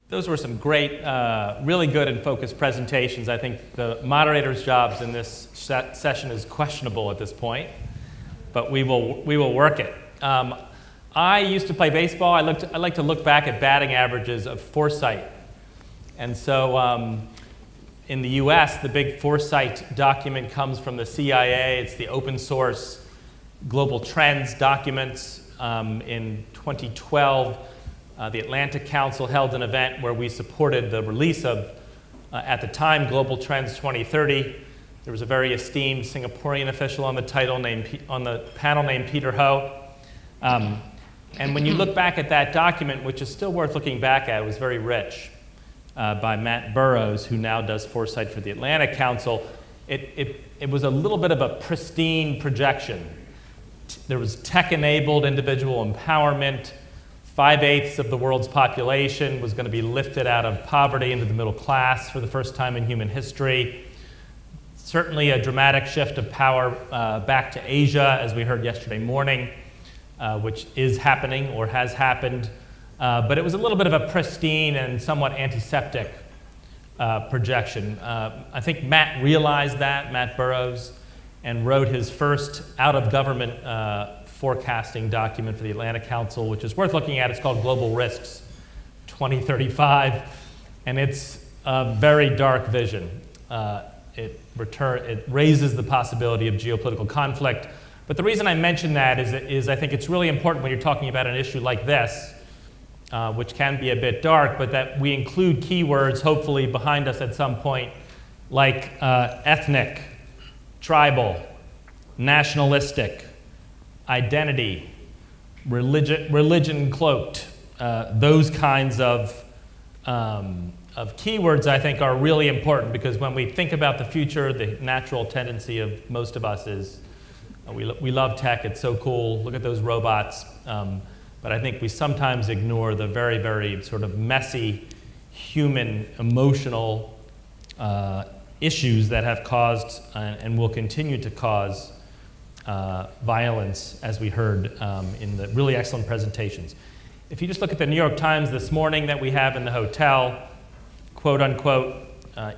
Those were some great, really good and focused presentations. I think the moderator's jobs in this session is questionable at this point, but we will work it. I used to play baseball. I like to look back at batting averages of foresight. And so in the US, the big foresight document comes from the CIA. It's the open source global trends documents. In 2012, the Atlantic Council held an event where we supported the release of, at the time, Global Trends 2030. There was a very esteemed Singaporean official on the panel named Peter Ho. And when you look back at that document, which is still worth looking back at, it was very rich, by Matt Burrows, who now does foresight for the Atlantic Council. It was a little bit of a pristine projection. There was tech-enabled individual empowerment. 5/8 of the world's population was going to be lifted out of poverty into the middle class for the first time in human history. Certainly a dramatic shift of power back to Asia, as we heard yesterday morning, which is happening or has happened. But it was a little bit of a pristine and somewhat antiseptic projection. I think Matt realized that, Matt Burrows, and wrote his first out-of-government forecasting document for the Atlantic Council, which is worth looking at. It's called Global Risks 2035, and it's a very dark vision. It raises the possibility of geopolitical conflict. But the reason I mention that is I think it's really important when you're talking about an issue like this, which can be a bit dark, but that we include keywords, hopefully behind us at some point, like ethnic, tribal, nationalistic, identity, religion cloaked. Those kinds of keywords, I think, are really important, because when we think about the future, the natural tendency of most of us is we love tech, it's so cool, look at those robots. But I think we sometimes ignore the very, very sort of messy, human, emotional issues that have caused and will continue to cause violence, as we heard in the really excellent presentations. If you just look at the New York Times this morning that we have in the hotel, quote unquote,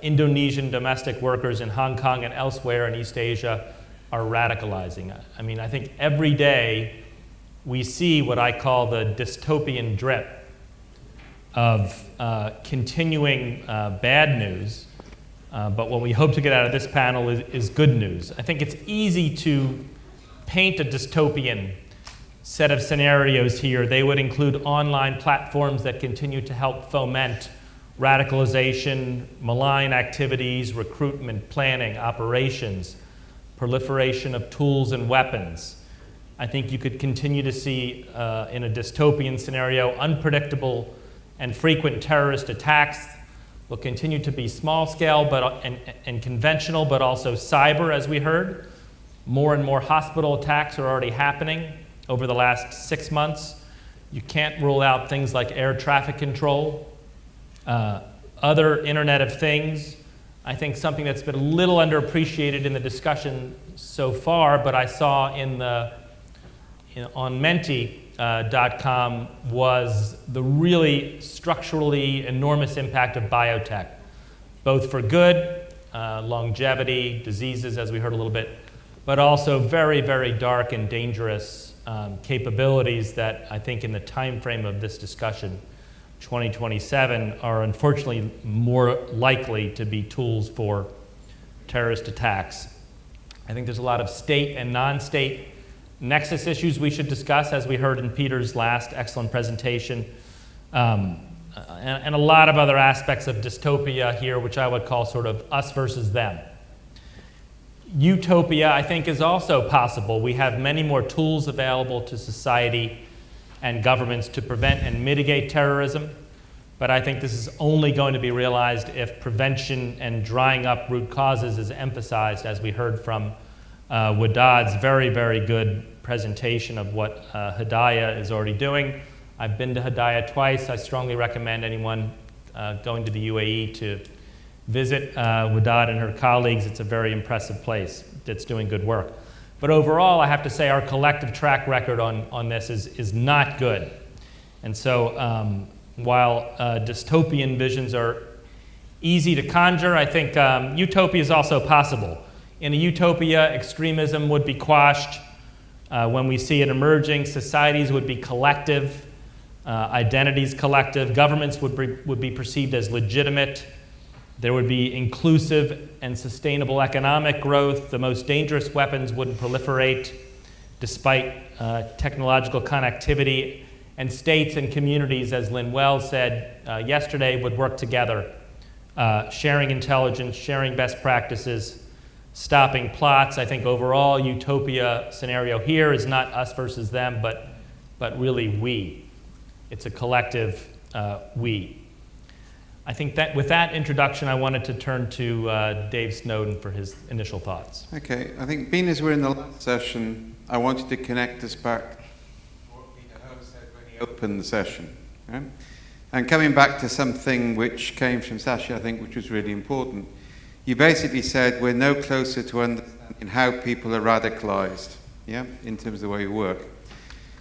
Indonesian domestic workers in Hong Kong and elsewhere in East Asia are radicalizing. I mean, I think every day we see what I call the dystopian drip of continuing bad news. But what we hope to get out of this panel is good news. I think it's easy to paint a dystopian set of scenarios here. They would include online platforms that continue to help foment radicalization, malign activities, recruitment, planning, operations, proliferation of tools and weapons. I think you could continue to see, in a dystopian scenario, unpredictable and frequent terrorist attacks. Will continue to be small scale and conventional, but also cyber, as we heard. More and more hospital attacks are already happening over the last 6 months. You can't rule out things like air traffic control, other Internet of Things. I think something that's been a little underappreciated in the discussion so far, but I saw on Menti.com was the really structurally enormous impact of biotech, both for good, longevity, diseases, as we heard a little bit, but also very, very dark and dangerous capabilities that I think in the time frame of this discussion, 2027, are unfortunately more likely to be tools for terrorist attacks. I think there's a lot of state and non-state nexus issues we should discuss, as we heard in Peter's last excellent presentation, and a lot of other aspects of dystopia here, which I would call sort of us versus them. Utopia, I think, is also possible. We have many more tools available to society and governments to prevent and mitigate terrorism, but I think this is only going to be realized if prevention and drying up root causes is emphasized, as we heard from Wedad's very, very good presentation of what Hidayah is already doing. I've been to Hidayah twice. I strongly recommend anyone going to the UAE to visit Wedad and her colleagues. It's a very impressive place that's doing good work. But overall, I have to say our collective track record on this is not good. And so while dystopian visions are easy to conjure, I think utopia is also possible. In a utopia, extremism would be quashed. When we see it emerging, societies would be collective, identities collective, governments would be perceived as legitimate. There would be inclusive and sustainable economic growth. The most dangerous weapons wouldn't proliferate despite technological connectivity. And states and communities, as Lynn Wells said yesterday, would work together, sharing intelligence, sharing best practices, stopping plots. I think overall utopia scenario here is not us versus them, but really we. It's a collective we. I think that with that introduction, I wanted to turn to Dave Snowden for his initial thoughts. Okay, I think being as we're in the last session, I wanted to connect us back to what Peter Ho said when he opened the session. Right? And coming back to something which came from Shashi, I think, which was really important. You basically said we're no closer to understanding how people are radicalized, yeah, in terms of the way we work.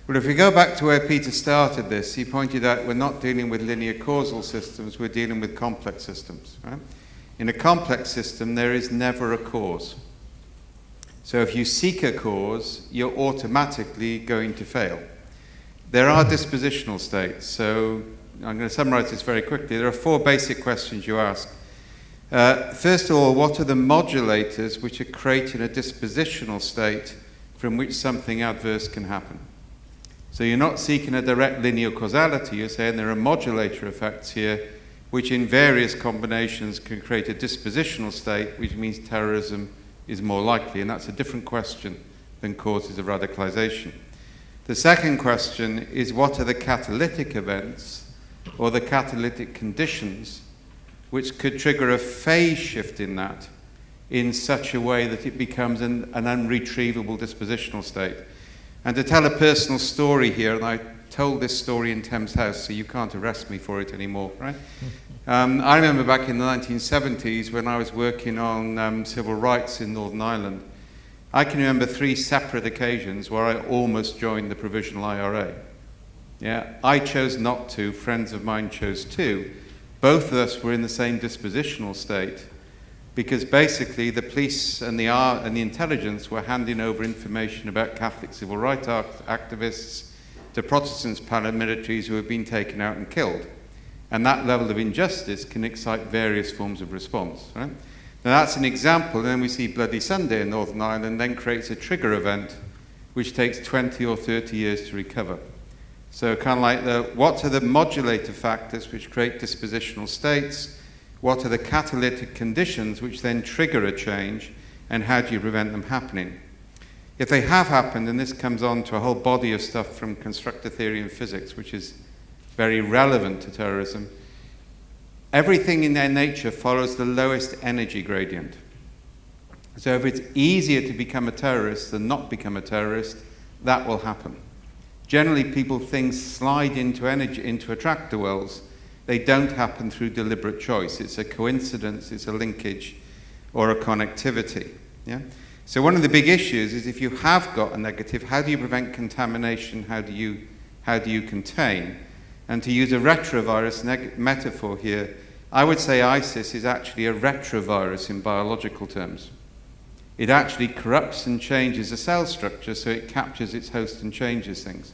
But if we go back to where Peter started this, he pointed out we're not dealing with linear causal systems, we're dealing with complex systems. Right? In a complex system, there is never a cause. So if you seek a cause, you're automatically going to fail. There are dispositional states. So I'm going to summarize this very quickly. There are 4 basic questions you ask. First of all, what are the modulators which are creating a dispositional state from which something adverse can happen? So you're not seeking a direct linear causality, you're saying there are modulator effects here which in various combinations can create a dispositional state, which means terrorism is more likely, and that's a different question than causes of radicalization. The second question is what are the catalytic events or the catalytic conditions which could trigger a phase shift in that in such a way that it becomes an unretrievable dispositional state. And to tell a personal story here, and I told this story in Thames House, so you can't arrest me for it anymore, right? I remember back in the 1970s when I was working on civil rights in Northern Ireland, I can remember 3 separate occasions where I almost joined the provisional IRA. Yeah, I chose not to, friends of mine chose to. Both of us were in the same dispositional state because basically the police and the intelligence were handing over information about Catholic civil rights activists to Protestant paramilitaries who had been taken out and killed. And that level of injustice can excite various forms of response. Right? Now that's an example, and then we see Bloody Sunday in Northern Ireland then creates a trigger event which takes 20 or 30 years to recover. So kind of like what are the modulator factors which create dispositional states? What are the catalytic conditions which then trigger a change? And how do you prevent them happening? If they have happened, and this comes on to a whole body of stuff from constructor theory and physics, which is very relevant to terrorism, everything in their nature follows the lowest energy gradient. So if it's easier to become a terrorist than not become a terrorist, that will happen. Generally, things slide into energy, into attractor wells. They don't happen through deliberate choice. It's a coincidence, it's a linkage, or a connectivity. Yeah? So one of the big issues is if you have got a negative, how do you prevent contamination? How do you contain? And to use a retrovirus metaphor here, I would say ISIS is actually a retrovirus in biological terms. It actually corrupts and changes the cell structure so it captures its host and changes things.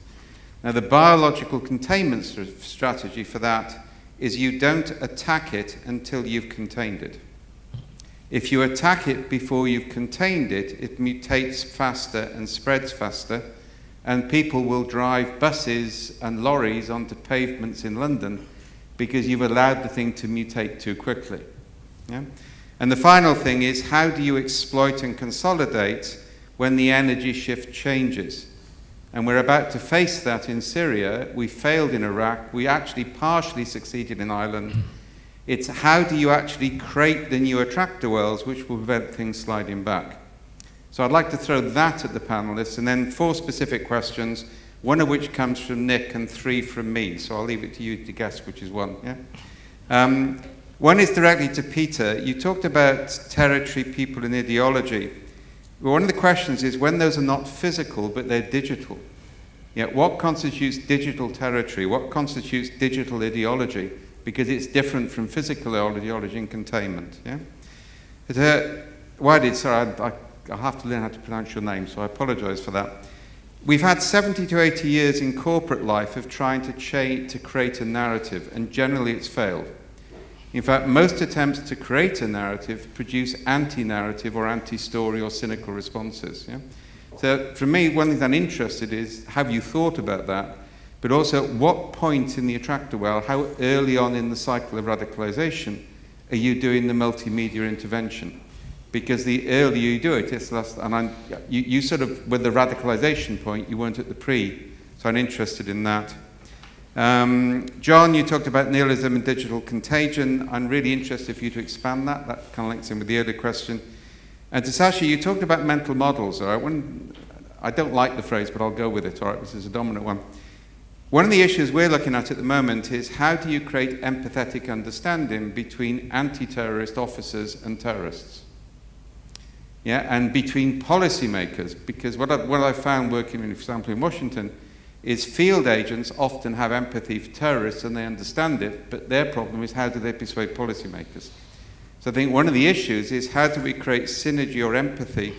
Now, the biological containment strategy for that is you don't attack it until you've contained it. If you attack it before you've contained it, it mutates faster and spreads faster, and people will drive buses and lorries onto pavements in London because you've allowed the thing to mutate too quickly. Yeah? And the final thing is, how do you exploit and consolidate when the energy shift changes? And we're about to face that in Syria. We failed in Iraq. We actually partially succeeded in Ireland. It's how do you actually create the new attractor wells which will prevent things sliding back? So I'd like to throw that at the panelists, and then 4 specific questions, one of which comes from Nick and 3 from me. So I'll leave it to you to guess which is one. Yeah? One is directly to Peter. You talked about territory, people, and ideology. Well, one of the questions is when those are not physical, but they're digital. Yeah, what constitutes digital territory? What constitutes digital ideology? Because it's different from physical ideology and containment. Yeah. Wedad, sorry, I have to learn how to pronounce your name, so I apologise for that. We've had 70 to 80 years in corporate life of trying to create a narrative, and generally it's failed. In fact, most attempts to create a narrative produce anti-narrative or anti-story or cynical responses. Yeah? So for me, one thing I'm interested in is, have you thought about that? But also, at what point in the attractor well, how early on in the cycle of radicalization are you doing the multimedia intervention? Because the earlier you do it, it's less, and you sort of, with the radicalization point, you weren't at the pre, so I'm interested in that. John, you talked about nihilism and digital contagion. I'm really interested for you to expand that. That kind of links in with the earlier question. And to Shashi, you talked about mental models. All right? I don't like the phrase, but I'll go with it. All right, this is a dominant one. One of the issues we're looking at the moment is how do you create empathetic understanding between anti-terrorist officers and terrorists? Yeah, and between policymakers, because what I've found working, for example, in Washington, is field agents often have empathy for terrorists and they understand it, but their problem is how do they persuade policymakers? So I think one of the issues is how do we create synergy or empathy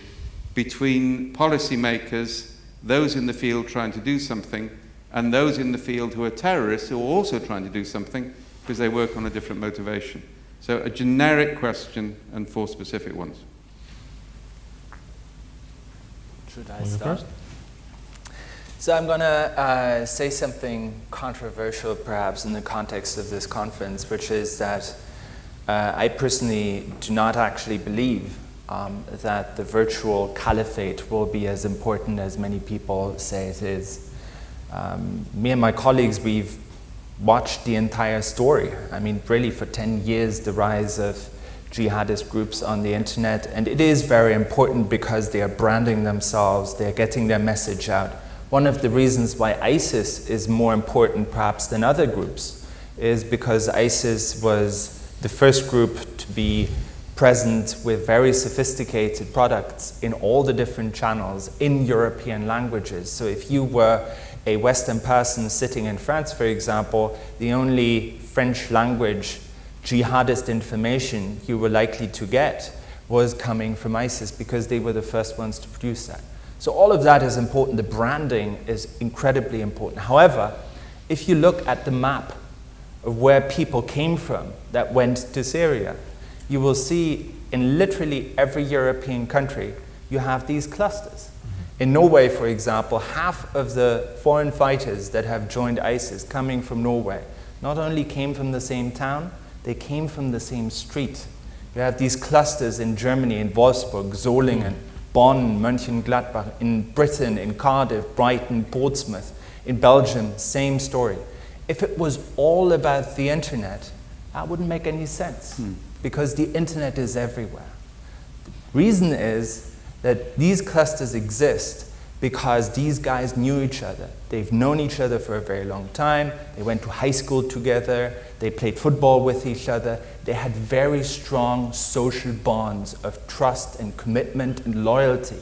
between policymakers, those in the field trying to do something, and those in the field who are terrorists who are also trying to do something because they work on a different motivation. So a generic question and 4 specific ones. Should I start? So I'm going to say something controversial perhaps in the context of this conference, which is that I personally do not actually believe that the virtual caliphate will be as important as many people say it is. Me and my colleagues, we've watched the entire story. I mean, really for 10 years, the rise of jihadist groups on the internet, and it is very important because they are branding themselves, they're getting their message out. One of the reasons why ISIS is more important perhaps than other groups is because ISIS was the first group to be present with very sophisticated products in all the different channels in European languages. So if you were a Western person sitting in France, for example, the only French language jihadist information you were likely to get was coming from ISIS because they were the first ones to produce that. So all of that is important. The branding is incredibly important. However, if you look at the map of where people came from that went to Syria, you will see in literally every European country you have these clusters. In Norway, for example, half of the foreign fighters that have joined ISIS coming from Norway not only came from the same town, they came from the same street. You have these clusters in Germany, in Wolfsburg, Solingen, Bonn, Mönchengladbach, in Britain, in Cardiff, Brighton, Portsmouth, in Belgium, same story. If it was all about the internet, that wouldn't make any sense because the internet is everywhere. The reason is that these clusters exist because these guys knew each other. They've known each other for a very long time. They went to high school together. They played football with each other. They had very strong social bonds of trust and commitment and loyalty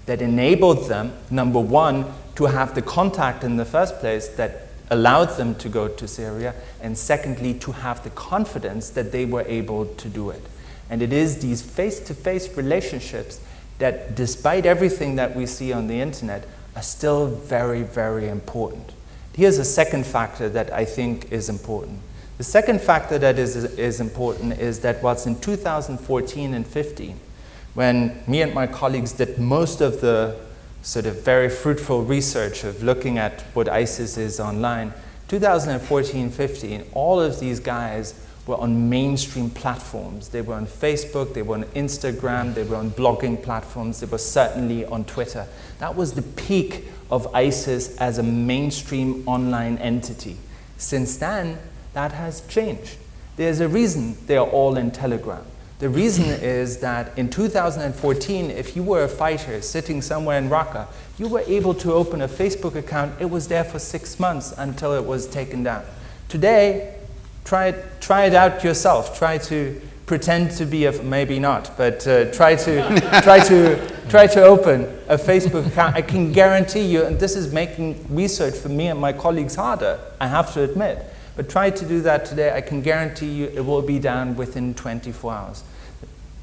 that enabled them, number one, to have the contact in the first place that allowed them to go to Syria, and secondly, to have the confidence that they were able to do it. And it is these face-to-face relationships that, despite everything that we see on the internet, are still very, very important. Here's a second factor that I think is important. The second factor that is important is that whilst in 2014 and 15, when me and my colleagues did most of the sort of very fruitful research of looking at what ISIS is online, 2014-15, all of these guys were on mainstream platforms. They were on Facebook, they were on Instagram, they were on blogging platforms, they were certainly on Twitter. That was the peak of ISIS as a mainstream online entity. Since then, that has changed. There's a reason they are all in Telegram. The reason is that in 2014, if you were a fighter sitting somewhere in Raqqa, you were able to open a Facebook account. It was there for 6 months until it was taken down. Today, try it out yourself. Try to pretend to be maybe not, but try to open a Facebook account. I can guarantee you, and this is making research for me and my colleagues harder, I have to admit, but try to do that today. I can guarantee you it will be down within 24 hours.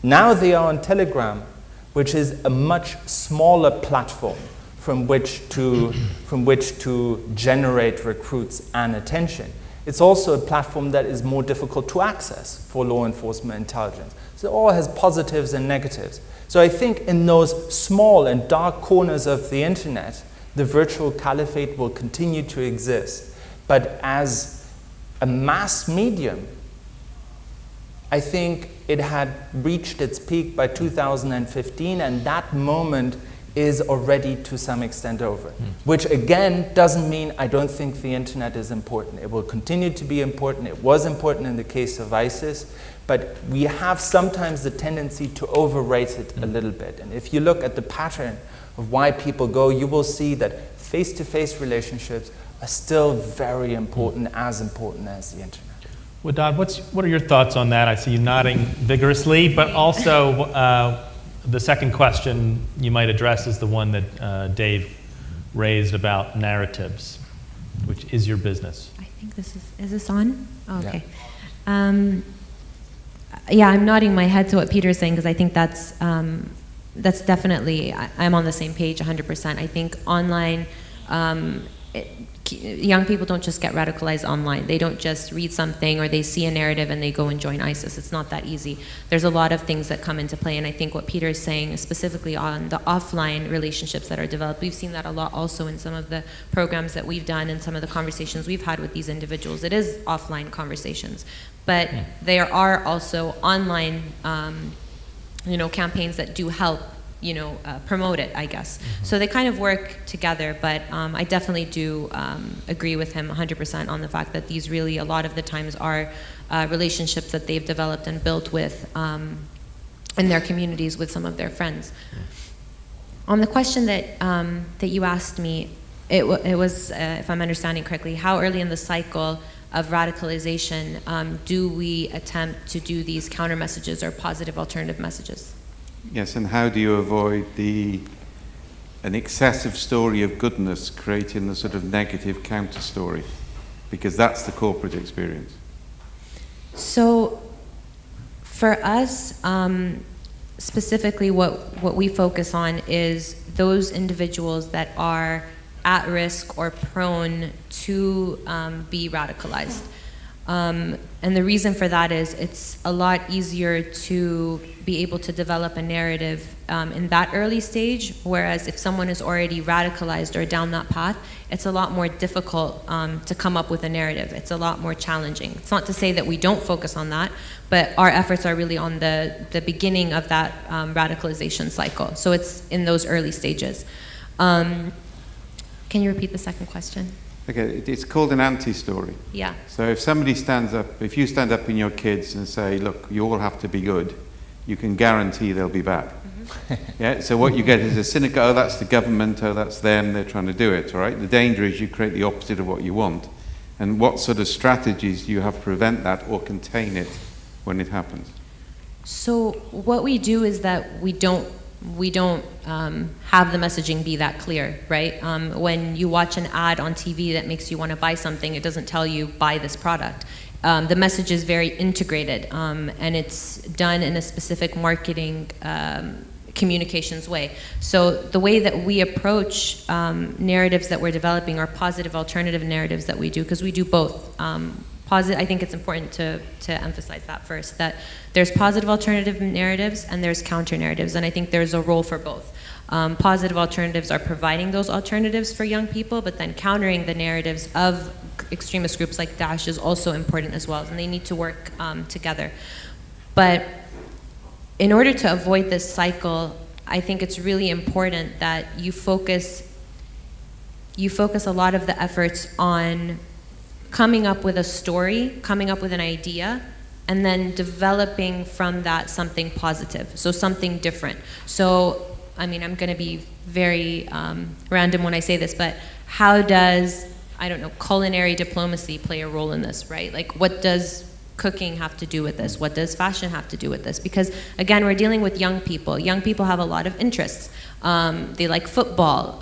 Now they are on Telegram, which is a much smaller platform from which to generate recruits and attention. It's also a platform that is more difficult to access for law enforcement intelligence. So it all has positives and negatives. So I think in those small and dark corners of the internet, the virtual caliphate will continue to exist. But as a mass medium, I think it had reached its peak by 2015, and that moment is already to some extent over. Which again doesn't mean I don't think the internet is important. It will continue to be important. It was important in the case of ISIS, but we have sometimes the tendency to overrate it a little bit. And if you look at the pattern of why people go, you will see that face-to-face relationships are still very important as the internet. Wedad, what are your thoughts on that? I see you nodding vigorously, but also the second question you might address is the one that Dave raised about narratives, which is your business. I think is this on? Oh, okay. Yeah, I'm nodding my head to what Peter's saying because I think that's definitely, I'm on the same page 100%. I think online, young people don't just get radicalized online. They don't just read something or they see a narrative and they go and join ISIS. It's not that easy. There's a lot of things that come into play, and I think what Peter is saying is specifically on the offline relationships that are developed. We've seen that a lot also in some of the programs that we've done and some of the conversations we've had with these individuals. It is offline conversations, but there are also online campaigns that do help promote it, I guess. So they kind of work together, but I definitely do agree with him 100% on the fact that these really, a lot of the times, are relationships that they've developed and built with in their communities with some of their friends. On the question that you asked me, it was, if I'm understanding correctly, how early in the cycle of radicalization do we attempt to do these counter messages or positive alternative messages? Yes, and how do you avoid an excessive story of goodness creating the sort of negative counter story? Because that's the corporate experience. So for us, specifically what we focus on is those individuals that are at risk or prone to be radicalized. And the reason for that is it's a lot easier to be able to develop a narrative in that early stage, whereas if someone is already radicalized or down that path, it's a lot more difficult to come up with a narrative. It's a lot more challenging. It's not to say that we don't focus on that, but our efforts are really on the beginning of that radicalization cycle. So it's in those early stages. Can you repeat the second question? Okay, it's called an anti-story. Yeah. So if somebody stands up, if you stand up in your kids and say, look, you all have to be good, you can guarantee they'll be bad. Yeah. So what you get is a cynical, oh, that's the government, oh, that's them, they're trying to do it, all right? The danger is you create the opposite of what you want. And what sort of strategies do you have to prevent that or contain it when it happens? So what we do is that we don't have the messaging be that clear, right? When you watch an ad on TV that makes you want to buy something, it doesn't tell you buy this product. The message is very integrated, and it's done in a specific marketing communications way. So the way that we approach narratives that we're developing are positive alternative narratives that we do, because we do both. I think it's important to emphasize that first, that there's positive alternative narratives and there's counter narratives, and I think there's a role for both. Positive alternatives are providing those alternatives for young people, but then countering the narratives of extremist groups like Daesh is also important as well, and they need to work together. But in order to avoid this cycle, I think it's really important that you focus a lot of the efforts on coming up with a story, coming up with an idea, and then developing from that something positive, so something different. So, I mean, I'm gonna be very random when I say this, but how does, I don't know, culinary diplomacy play a role in this, right? Like, what does cooking have to do with this? What does fashion have to do with this? Because again, we're dealing with young people. Young people have a lot of interests. They like football.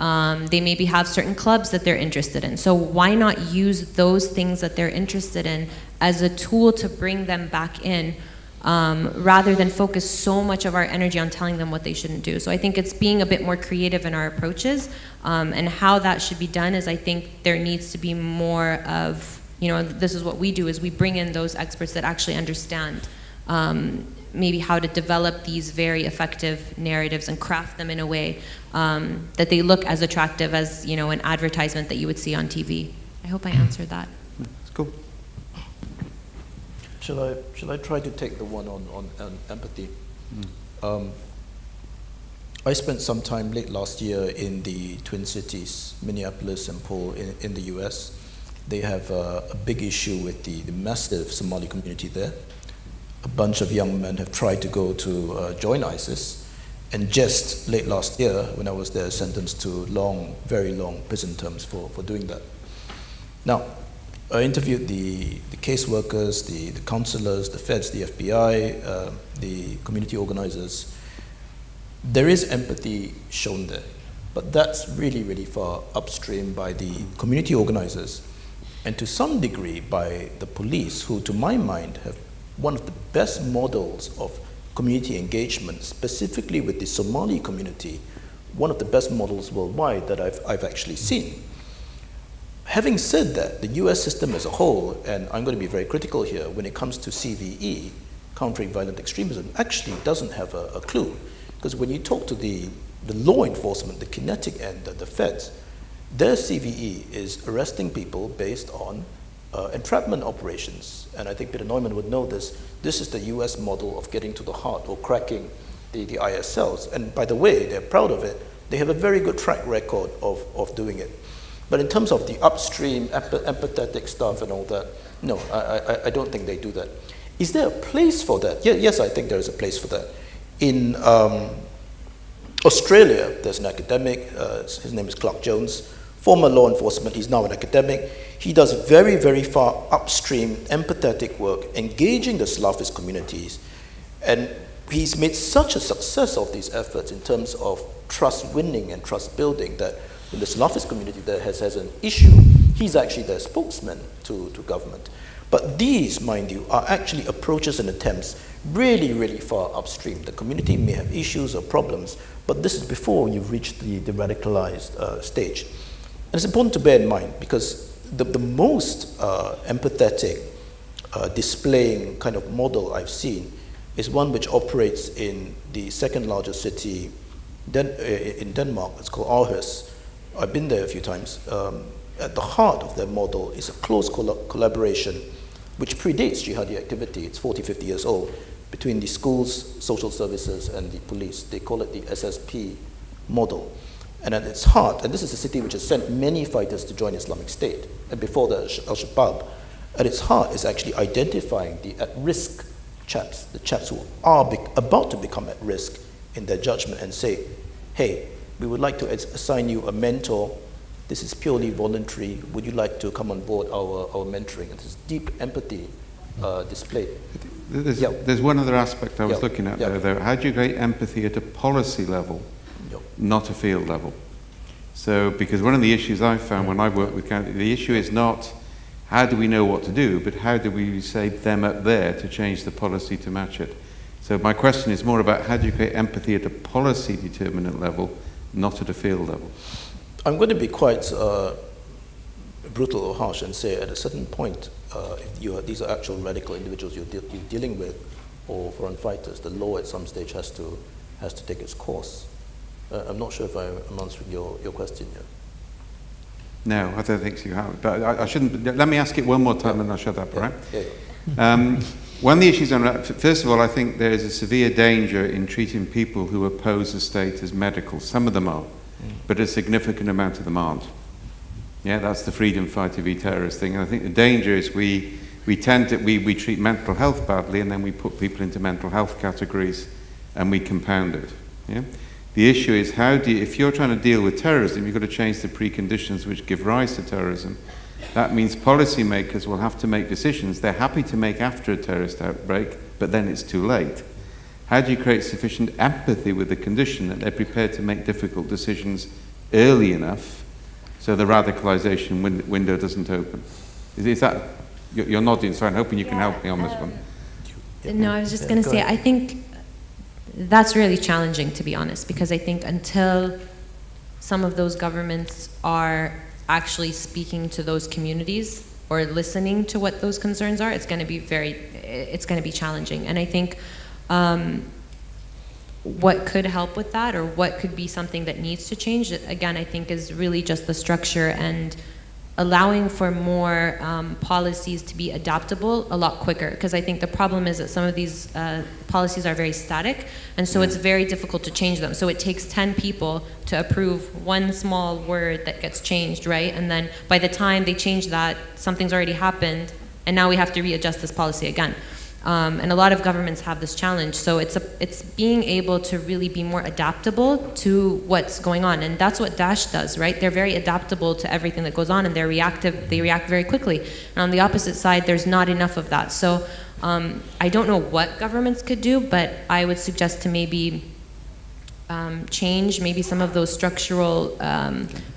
They maybe have certain clubs that they're interested in. So why not use those things that they're interested in as a tool to bring them back in, rather than focus so much of our energy on telling them what they shouldn't do. So I think it's being a bit more creative in our approaches, and how that should be done is I think there needs to be more of, this is what we do, is we bring in those experts that actually understand maybe how to develop these very effective narratives and craft them in a way that they look as attractive as, an advertisement that you would see on TV. I hope I answered that. That's cool. Shall I try to take the one on empathy? I spent some time late last year in the Twin Cities, Minneapolis and Paul in the US. They have a big issue with the massive Somali community there. A bunch of young men have tried to go to join ISIS, and just late last year, when I was there, sentenced to very long prison terms for doing that. Now, I interviewed the caseworkers, the counselors, the feds, the FBI, the community organizers. There is empathy shown there, but that's really, really far upstream by the community organizers, and to some degree by the police, who, to my mind, have one of the best models of community engagement, specifically with the Somali community, one of the best models worldwide that I've actually seen. Having said that, the US system as a whole, and I'm going to be very critical here, when it comes to CVE, countering violent extremism, actually doesn't have a clue. Because when you talk to the law enforcement, the kinetic end, the feds, their CVE is arresting people based on entrapment operations. And I think Peter Neumann would know this. This is the US model of getting to the heart or cracking the IS cells. And by the way, they're proud of it. They have a very good track record of doing it. But in terms of the upstream, empathetic stuff and all that, no, I don't think they do that. Is there a place for that? Yes, I think there is a place for that. In Australia, there's an academic, his name is Clark Jones, former law enforcement, he's now an academic. He does very, very far upstream, empathetic work, engaging the Salafist communities. And he's made such a success of these efforts in terms of trust winning and trust building that when the Salafist community there has an issue, he's actually their spokesman to government. But these, mind you, are actually approaches and attempts really, really far upstream. The community may have issues or problems, but this is before you've reached the radicalized stage. And it's important to bear in mind, because the most empathetic displaying kind of model I've seen is one which operates in the second largest city in Denmark. It's called IRAHSS. I've been there a few times. At the heart of their model is a close collaboration which predates jihadi activity. It's 40, 50 years old, between the schools, social services, and the police. They call it the SSP model. And at its heart, and this is a city which has sent many fighters to join Islamic State, and before the Al-Shabaab, at its heart is actually identifying the at-risk chaps, the chaps who are about to become at risk in their judgment, and say, hey, we would like to assign you a mentor. This is purely voluntary. Would you like to come on board our mentoring? And this deep empathy displayed. There's one other aspect I was looking at there, though. How do you create empathy at a policy level, not a field level? So, because one of the issues I've found when I've worked with county, the issue is not how do we know what to do, but how do we say them up there to change the policy to match it? So my question is more about how do you create empathy at a policy determinant level, not at a field level? I'm going to be quite brutal or harsh and say at a certain point, if these are actual radical individuals you're dealing with, or foreign fighters, the law at some stage has to take its course. I'm not sure if I'm answering your question yet. No, I don't think so you have. But I shouldn't. Let me ask it one more time and I'll shut up, all right? One of the issues, first of all, I think there is a severe danger in treating people who oppose the state as medical. Some of them are, but a significant amount of them aren't. Yeah, that's the freedom fighter v terrorist thing. And I think the danger is we treat mental health badly, and then we put people into mental health categories and we compound it. Yeah? The issue is if you're trying to deal with terrorism, you've got to change the preconditions which give rise to terrorism. That means policymakers will have to make decisions they're happy to make after a terrorist outbreak, but then it's too late. How do you create sufficient empathy with the condition that they're prepared to make difficult decisions early enough so the radicalization window doesn't open? Is that, you're nodding, so I'm hoping you can help me on this one. No, I was just going to say, I think that's really challenging, to be honest, because I think until some of those governments are actually speaking to those communities or listening to what those concerns are, it's going to be challenging. And I think what could help with that, or what could be something that needs to change, again, I think is really just the structure and allowing for more policies to be adaptable a lot quicker. Because I think the problem is that some of these policies are very static, and so it's very difficult to change them. So it takes 10 people to approve one small word that gets changed, right? And then by the time they change that, something's already happened, and now we have to readjust this policy again. And a lot of governments have this challenge. So it's being able to really be more adaptable to what's going on. And that's what Daesh does, right? They're very adaptable to everything that goes on, and they're reactive, they react very quickly. And on the opposite side, there's not enough of that. So I don't know what governments could do, but I would suggest to maybe change maybe some of those structural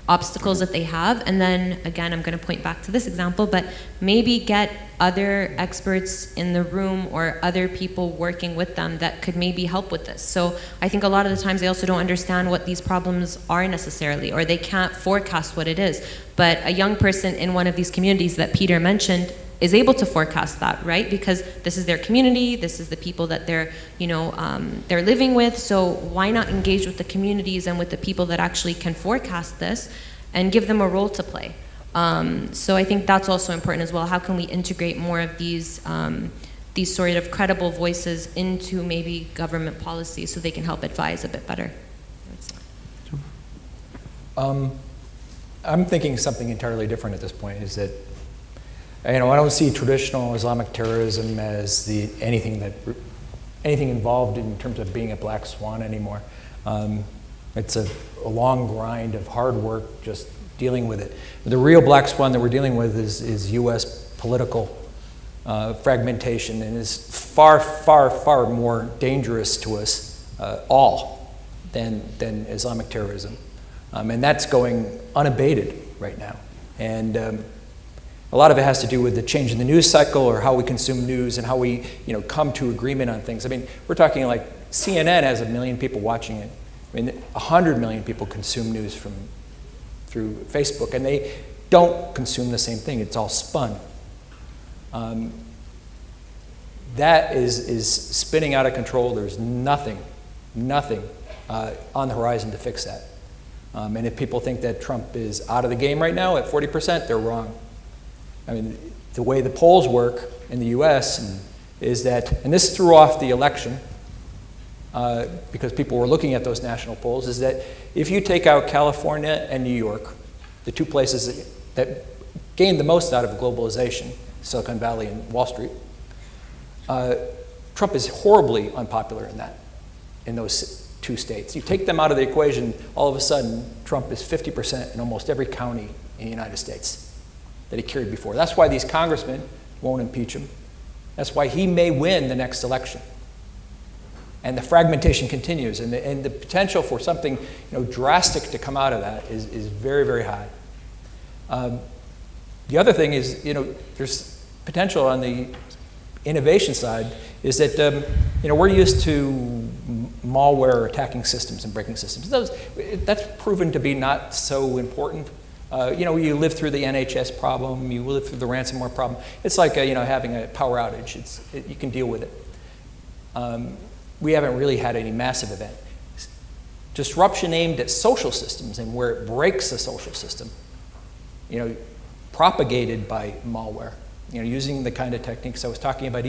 obstacles that they have. And then again, I'm going to point back to this example, but maybe get other experts in the room or other people working with them that could maybe help with this. So I think a lot of the times they also don't understand what these problems are necessarily, or they can't forecast what it is. But a young person in one of these communities that Peter mentioned is able to forecast that, right? Because this is their community, this is the people that they're, they're living with. So why not engage with the communities and with the people that actually can forecast this and give them a role to play? So I think that's also important as well. How can we integrate more of these sort of credible voices into maybe government policy so they can help advise a bit better? I'm thinking something entirely different at this point. Is that, I don't see traditional Islamic terrorism as anything involved in terms of being a black swan anymore. It's a long grind of hard work just dealing with it. The real black swan that we're dealing with is U.S. political fragmentation, and is far, far, far more dangerous to us all than Islamic terrorism. And that's going unabated right now. And a lot of it has to do with the change in the news cycle, or how we consume news, and how we come to agreement on things. I mean, we're talking like CNN has 1 million people watching it. I mean, 100 million people consume news through Facebook, and they don't consume the same thing. It's all spun. That is spinning out of control. There's nothing on the horizon to fix that. And if people think that Trump is out of the game right now at 40%, they're wrong. I mean, the way the polls work in the US is that, and this threw off the election, because people were looking at those national polls, is that if you take out California and New York, the two places that gained the most out of globalization, Silicon Valley and Wall Street, Trump is horribly unpopular in those two states. You take them out of the equation, all of a sudden, Trump is 50% in almost every county in the United States that he carried before. That's why these congressmen won't impeach him. That's why he may win the next election. And the fragmentation continues, and the potential for something drastic to come out of that is very, very high. The other thing is, there's potential on the innovation side, is that we're used to malware attacking systems and breaking systems. That's proven to be not so important. You live through the NHS problem, you live through the ransomware problem. It's like having a power outage. You can deal with it. We haven't really had any massive event. Disruption aimed at social systems and where it breaks a social system, propagated by malware, using the kind of techniques I was talking about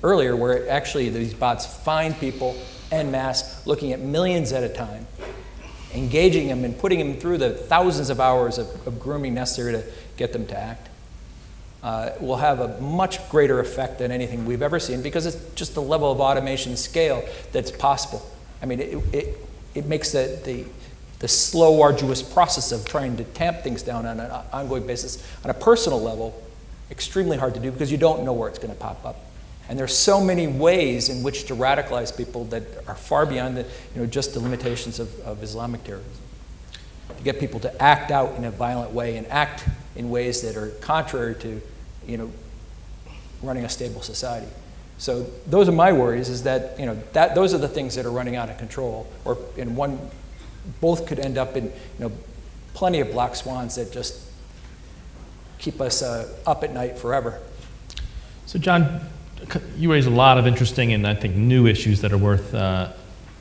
earlier, where actually these bots find people en masse, looking at millions at a time, engaging them and putting them through the thousands of hours of grooming necessary to get them to act, will have a much greater effect than anything we've ever seen, because it's just the level of automation scale that's possible. I mean, it makes the the slow, arduous process of trying to tamp things down on an ongoing basis on a personal level, extremely hard to do because you don't know where it's going to pop up. And there's so many ways in which to radicalize people that are far beyond the, just the limitations of Islamic terrorism. To get people to act out in a violent way and act in ways that are contrary to, running a stable society. So those are my worries, is that, those are the things that are running out of control, or in one, both could end up in, plenty of black swans that just keep us up at night forever. So John, you raise a lot of interesting and I think new issues that are worth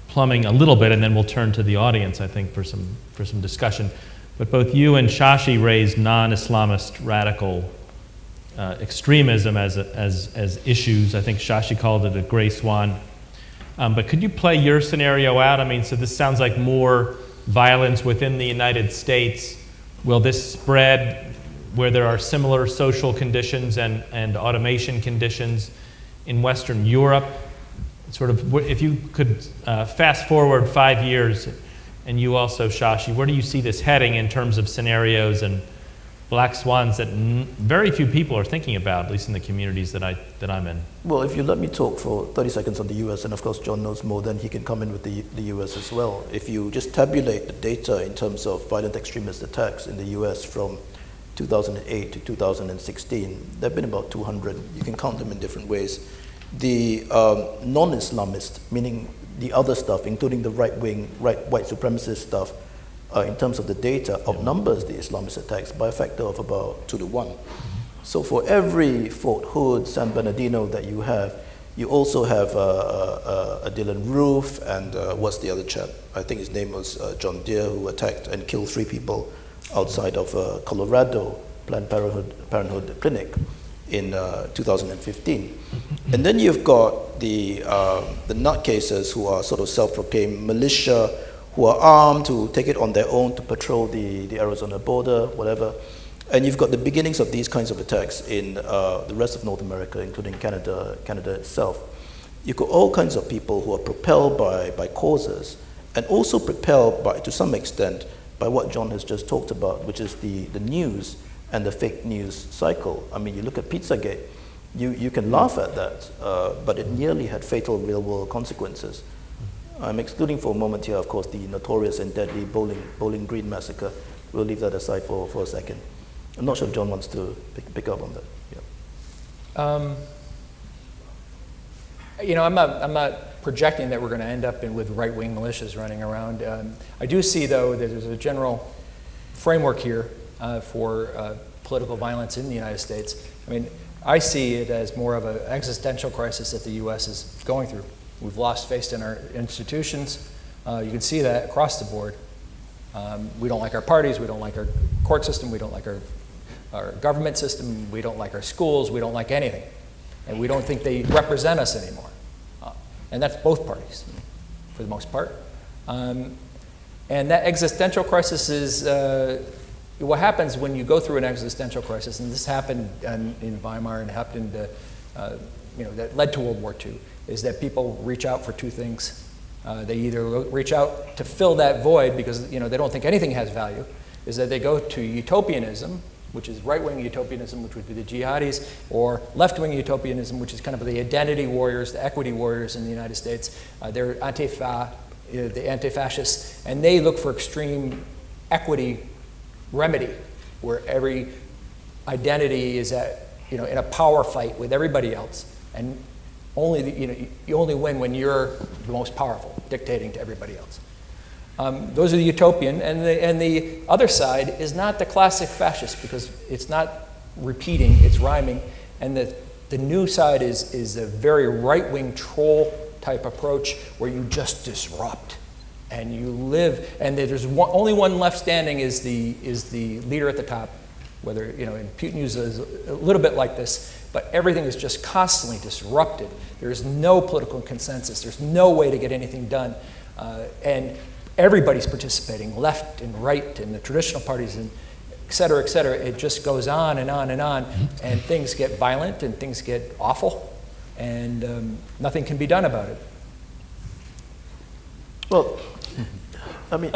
plumbing a little bit, and then we'll turn to the audience, I think, for some discussion. But both you and Shashi raised non-Islamist radical extremism as issues. I think Shashi called it a gray swan. But could you play your scenario out? I mean, so this sounds like more violence within the United States. Will this spread where there are similar social conditions and automation conditions in Western Europe? Sort of, if you could fast forward 5 years, and you also, Shashi, where do you see this heading in terms of scenarios and black swans that very few people are thinking about, at least in the communities that I'm in? Well, if you let me talk for 30 seconds on the US, and of course John knows more, then he can come in with the US as well. If you just tabulate the data in terms of violent extremist attacks in the US from 2008 to 2016, there have been about 200. You can count them in different ways. The non-Islamist, meaning the other stuff, including the right-wing, white supremacist stuff, in terms of the data, outnumbers the Islamist attacks by a factor of about 2 to 1. So for every Fort Hood, San Bernardino that you have, you also have a Dylan Roof and what's the other chap? I think his name was John Deere, who attacked and killed 3 people outside of Colorado Planned Parenthood clinic in 2015. And then you've got the nutcases who are sort of self-proclaimed militia, who are armed to take it on their own to patrol the Arizona border, whatever. And you've got the beginnings of these kinds of attacks in the rest of North America, including Canada itself. You've got all kinds of people who are propelled by causes, and also propelled by, to some extent, by what John has just talked about, which is the news and the fake news cycle. I mean, you look at Pizzagate, you can laugh at that, but it nearly had fatal real-world consequences. I'm excluding for a moment here, of course, the notorious and deadly Bowling Green massacre. We'll leave that aside for a second. I'm not sure if John wants to pick up on that. Yeah. I'm not projecting that we're going to end up with right-wing militias running around. I do see, though, that there's a general framework here for political violence in the United States. I mean, I see it as more of an existential crisis that the U.S. is going through. We've lost faith in our institutions. You can see that across the board. We don't like our parties, we don't like our court system, we don't like our government system, we don't like our schools, we don't like anything. And we don't think they represent us anymore. And that's both parties, for the most part. And that existential crisis is what happens when you go through an existential crisis, and this happened in Weimar and happened, that led to World War II, is that people reach out for 2 things. They either reach out to fill that void because they don't think anything has value, is that they go to utopianism, which is right-wing utopianism, which would be the jihadis, or left-wing utopianism, which is kind of the identity warriors, the equity warriors in the United States. They're Antifa, the anti-fascists, and they look for extreme equity remedy, where every identity is in a power fight with everybody else, and you only win when you're the most powerful, dictating to everybody else. Those are the utopian, and the other side is not the classic fascist, because it's not repeating, it's rhyming, and the new side is a very right-wing troll type approach where you just disrupt and you live, and there's only one left standing is the leader at the top, whether, and Putin uses a little bit like this, but everything is just constantly disrupted. There's no political consensus. There's no way to get anything done. And everybody's participating, left and right, and the traditional parties, and et cetera, et cetera. It just goes on and on and on, and things get violent and things get awful, and nothing can be done about it. Well, I mean,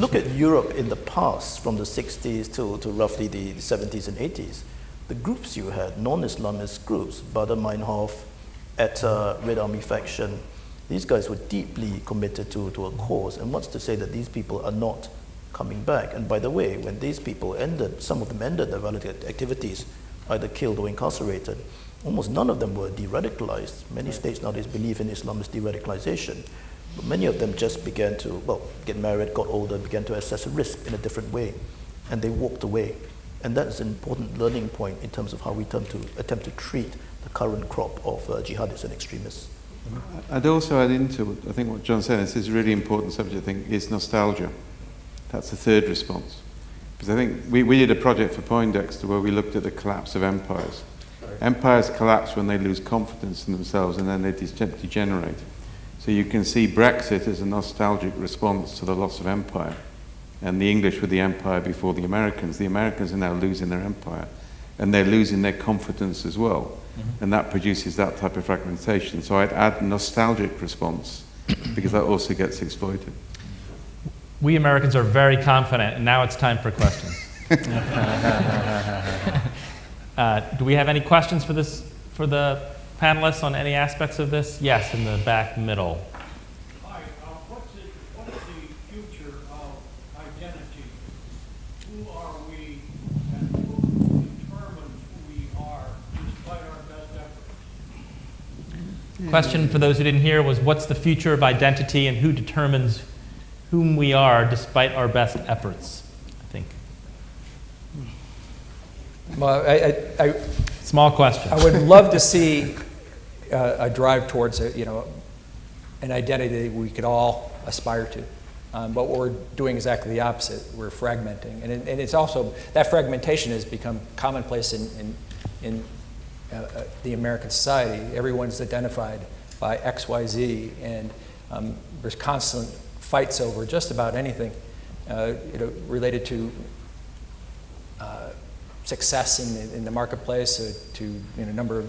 look at Europe in the past, from the 60s to roughly the 70s and 80s. The groups you had, non-Islamist groups, Baader-Meinhof, ETA, Red Army faction, these guys were deeply committed to a cause. And what's to say that these people are not coming back? And by the way, when these people ended, some of them ended their violent activities, either killed or incarcerated, almost none of them were de-radicalized. Many states nowadays believe in Islamist de-radicalization. But many of them just began to, well, get married, got older, began to assess a risk in a different way, and they walked away. And that's an important learning point in terms of how we attempt to treat the current crop of jihadists and extremists. I'd also add into, I think what John said, this is a really important subject, I think, is nostalgia. That's the third response. Because I think we did a project for Poindexter where we looked at the collapse of empires. Empires collapse when they lose confidence in themselves and then they degenerate. So you can see Brexit as a nostalgic response to the loss of empire. And the English were the empire before the Americans. The Americans are now losing their empire. And they're losing their confidence as well. And that produces that type of fragmentation. So I'd add nostalgic response, because that also gets exploited. We Americans are very confident, and now it's time for questions. Do we have any questions for the panelists on any aspects of this? Yes, in the back middle. Hi, what's the future of identity? Who are we and who determines who we are despite our best efforts? Question for those who didn't hear was, what's the future of identity and who determines whom we are despite our best efforts, I think. Well, Small question. I would love to see a drive towards an identity we could all aspire to. But what we're doing exactly the opposite. We're fragmenting. And it's also, that fragmentation has become commonplace in the American society. Everyone's identified by X, Y, Z, and there's constant fights over just about anything related to success in the marketplace, to a number of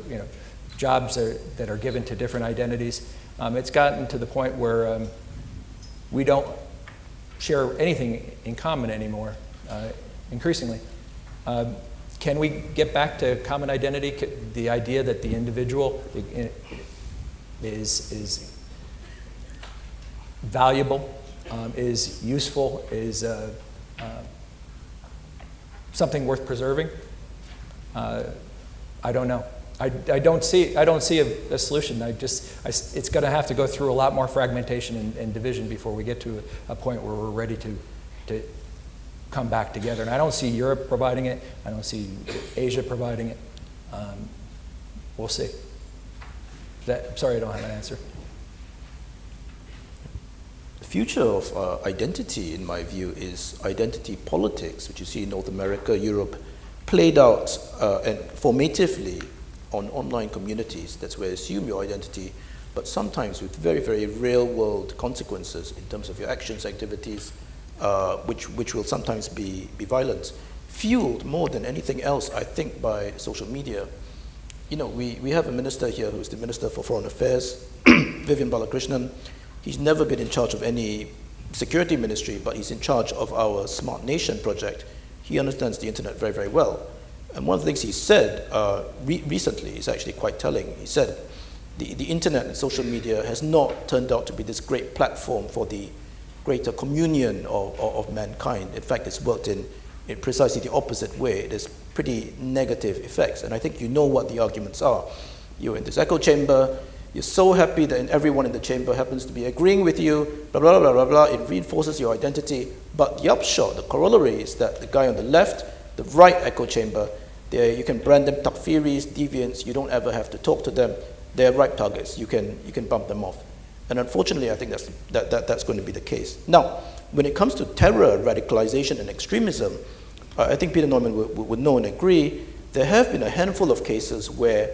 jobs that are given to different identities. It's gotten to the point where we don't share anything in common anymore, increasingly. Can we get back to common identity? The idea that the individual is valuable, is useful, is something worth preserving? I don't know. I don't see a solution. It's going to have to go through a lot more fragmentation and division before we get to a point where we're ready to come back together. And I don't see Europe providing it. I don't see Asia providing it. We'll see. Sorry, I don't have an answer. The future of identity, in my view, is identity politics, which you see in North America, Europe, played out and formatively on online communities. That's where you assume your identity, but sometimes with very, very real-world consequences in terms of your actions, activities, which will sometimes be violent, fueled more than anything else, I think, by social media. We have a minister here who's the Minister for Foreign Affairs, Vivian Balakrishnan. He's never been in charge of any security ministry, but he's in charge of our Smart Nation project. He understands the internet very, very well. And one of the things he said recently is actually quite telling. He said, the internet and social media has not turned out to be this great platform for the greater communion of mankind. In fact, it's worked in precisely the opposite way. There's pretty negative effects. And I think you know what the arguments are. You're in this echo chamber. You're so happy that everyone in the chamber happens to be agreeing with you, blah, blah, blah, blah, blah. It reinforces your identity. But the upshot, the corollary is that the guy on the left, the right echo chamber, you can brand them takfiris, deviants. You don't ever have to talk to them. They're ripe targets. You can bump them off. And unfortunately, I think that's going to be the case. Now, when it comes to terror, radicalization, and extremism, I think Peter Neumann would know and agree, there have been a handful of cases where,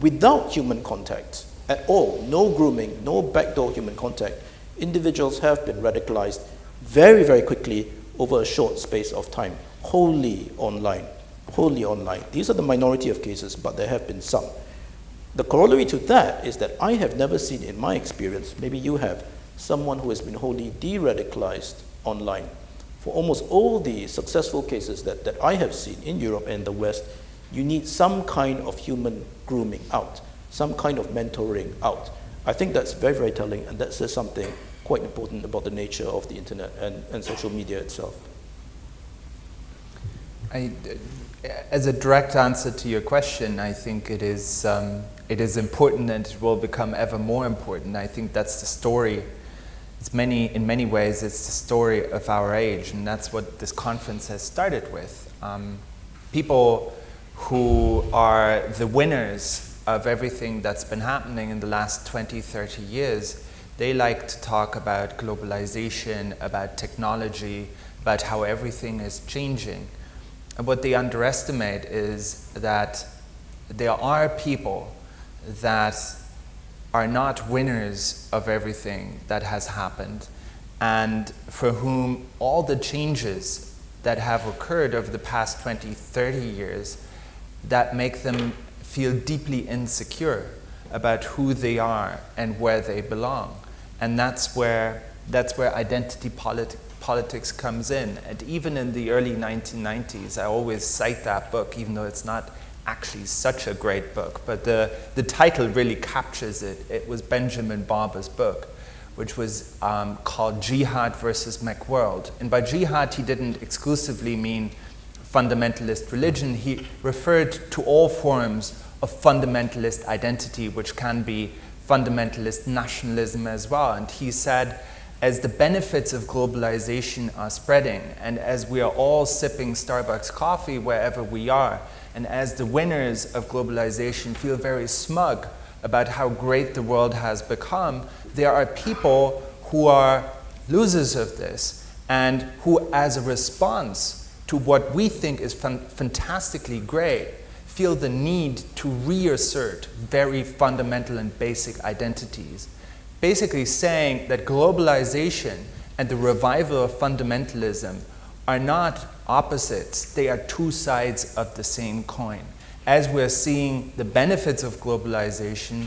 without human contact at all, no grooming, no backdoor human contact, individuals have been radicalized very, very quickly over a short space of time, wholly online. Wholly online. These are the minority of cases, but there have been some. The corollary to that is that I have never seen in my experience, maybe you have, someone who has been wholly de-radicalized online. For almost all the successful cases that I have seen in Europe and the West, you need some kind of human grooming out, some kind of mentoring out. I think that's very, very telling, and that says something quite important about the nature of the internet and social media itself. As a direct answer to your question, I think it is important, and it will become ever more important. I think that's the story. In many ways, it's the story of our age, and that's what this conference has started with. People who are the winners of everything that's been happening in the last 20, 30 years, they like to talk about globalization, about technology, about how everything is changing. And what they underestimate is that there are people that are not winners of everything that has happened, and for whom all the changes that have occurred over the past 20, 30 years that make them feel deeply insecure about who they are and where they belong. And that's where identity politics comes in. And even in the early 1990s, I always cite that book, even though it's not actually such a great book, but the title really captures it. It was Benjamin Barber's book, which was called Jihad versus McWorld. And by jihad, he didn't exclusively mean fundamentalist religion. He referred to all forms of fundamentalist identity, which can be fundamentalist nationalism as well. And he said, as the benefits of globalization are spreading, and as we are all sipping Starbucks coffee wherever we are, and as the winners of globalization feel very smug about how great the world has become, there are people who are losers of this, and who, as a response to what we think is fantastically great, feel the need to reassert very fundamental and basic identities. Basically saying that globalization and the revival of fundamentalism are not opposites, they are two sides of the same coin. As we're seeing the benefits of globalization,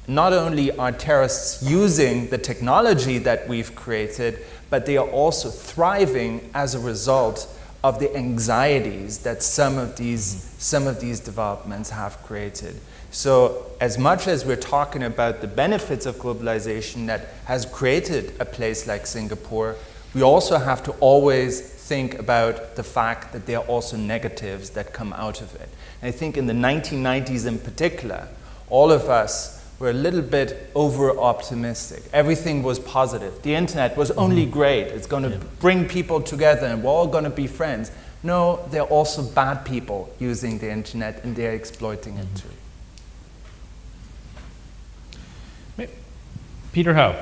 not only are terrorists using the technology that we've created, but they are also thriving as a result of the anxieties that some of these developments have created. So as much as we're talking about the benefits of globalization that has created a place like Singapore, we also have to always think about the fact that there are also negatives that come out of it. And I think in the 1990s in particular, all of us were a little bit over-optimistic. Everything was positive. The internet was only great. It's going to bring people together and we're all going to be friends. No, there are also bad people using the internet, and they're exploiting it too. Peter Ho.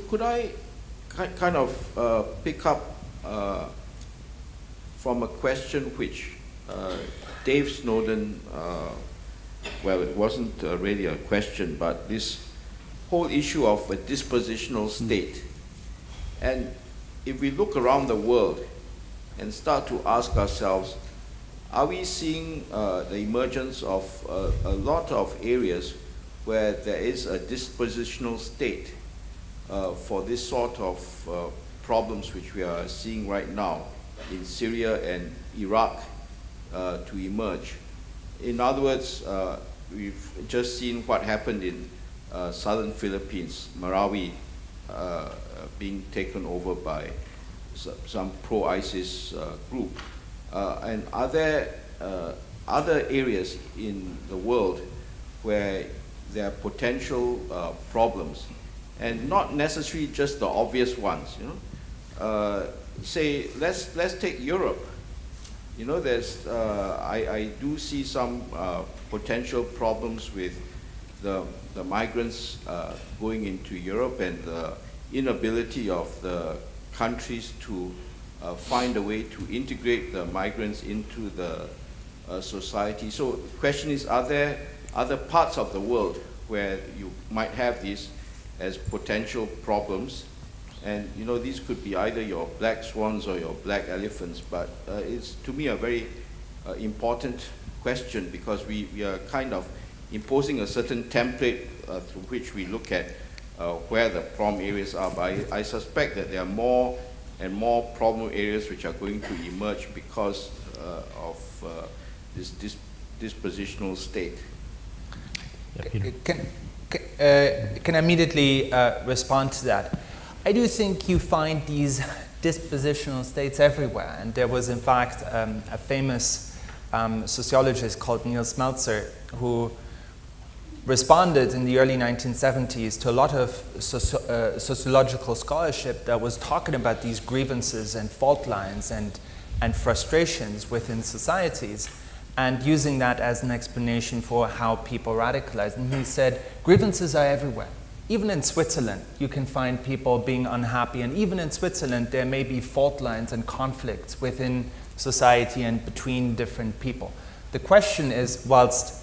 Could I kind of pick up from a question which Dave Snowden, well, it wasn't really a question, but this whole issue of a dispositional state. And if we look around the world and start to ask ourselves, are we seeing the emergence of a lot of areas where there is a dispositional state for this sort of problems which we are seeing right now in Syria and Iraq to emerge? In other words, we've just seen what happened in southern Philippines, Marawi being taken over by some pro-ISIS group. And are there other areas in the world where there are potential problems, and not necessarily just the obvious ones? You know, say let's take Europe. You know, there's I do see some potential problems with the migrants going into Europe, and the inability of the countries to find a way to integrate the migrants into the society. So the question is, are there other parts of the world where you might have these as potential problems? And you know, these could be either your black swans or your black elephants, but it's to me a very important question, because we are kind of imposing a certain template through which we look at where the problem areas are, but I suspect that there are more and more problem areas which are going to emerge because of this dispositional state. Yeah, Peter. Can I immediately respond to that? I do think you find these dispositional states everywhere, and there was in fact a famous sociologist called Niels Meltzer who responded in the early 1970s to a lot of sociological scholarship that was talking about these grievances and fault lines and frustrations within societies, and using that as an explanation for how people radicalize. And he said, grievances are everywhere. Even in Switzerland, you can find people being unhappy, and even in Switzerland, there may be fault lines and conflicts within society and between different people. The question is, whilst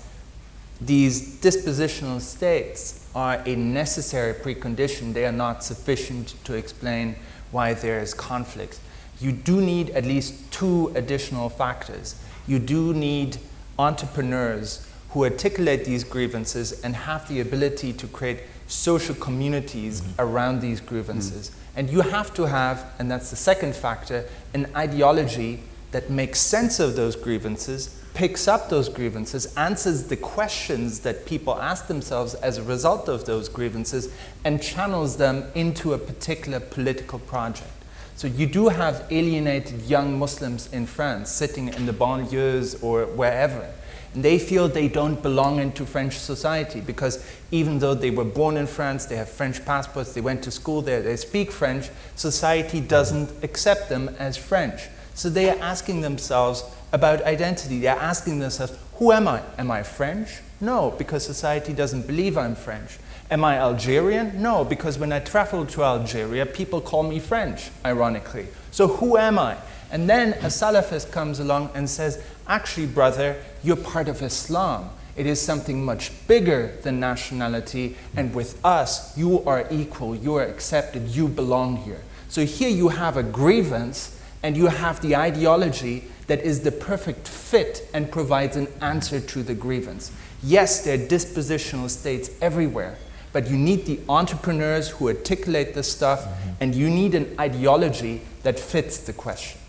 these dispositional states are a necessary precondition, they are not sufficient to explain why there is conflict. You do need at least two additional factors. You do need entrepreneurs who articulate these grievances and have the ability to create social communities around these grievances. And you have to have, and that's the second factor, an ideology that makes sense of those grievances, picks up those grievances, answers the questions that people ask themselves as a result of those grievances, and channels them into a particular political project. So you do have alienated young Muslims in France sitting in the banlieues or wherever. And they feel they don't belong into French society because even though they were born in France, they have French passports, they went to school there, they speak French, society doesn't accept them as French. So they are asking themselves about identity. They're asking themselves, who am I? Am I French? No, because society doesn't believe I'm French. Am I Algerian? No, because when I travel to Algeria, people call me French, ironically. So who am I? And then a Salafist comes along and says, actually, brother, you're part of Islam. It is something much bigger than nationality, and with us, you are equal, you are accepted, you belong here. So here you have a grievance, and you have the ideology that is the perfect fit and provides an answer to the grievance. Yes, there are dispositional states everywhere, but you need the entrepreneurs who articulate this stuff, and you need an ideology that fits the question.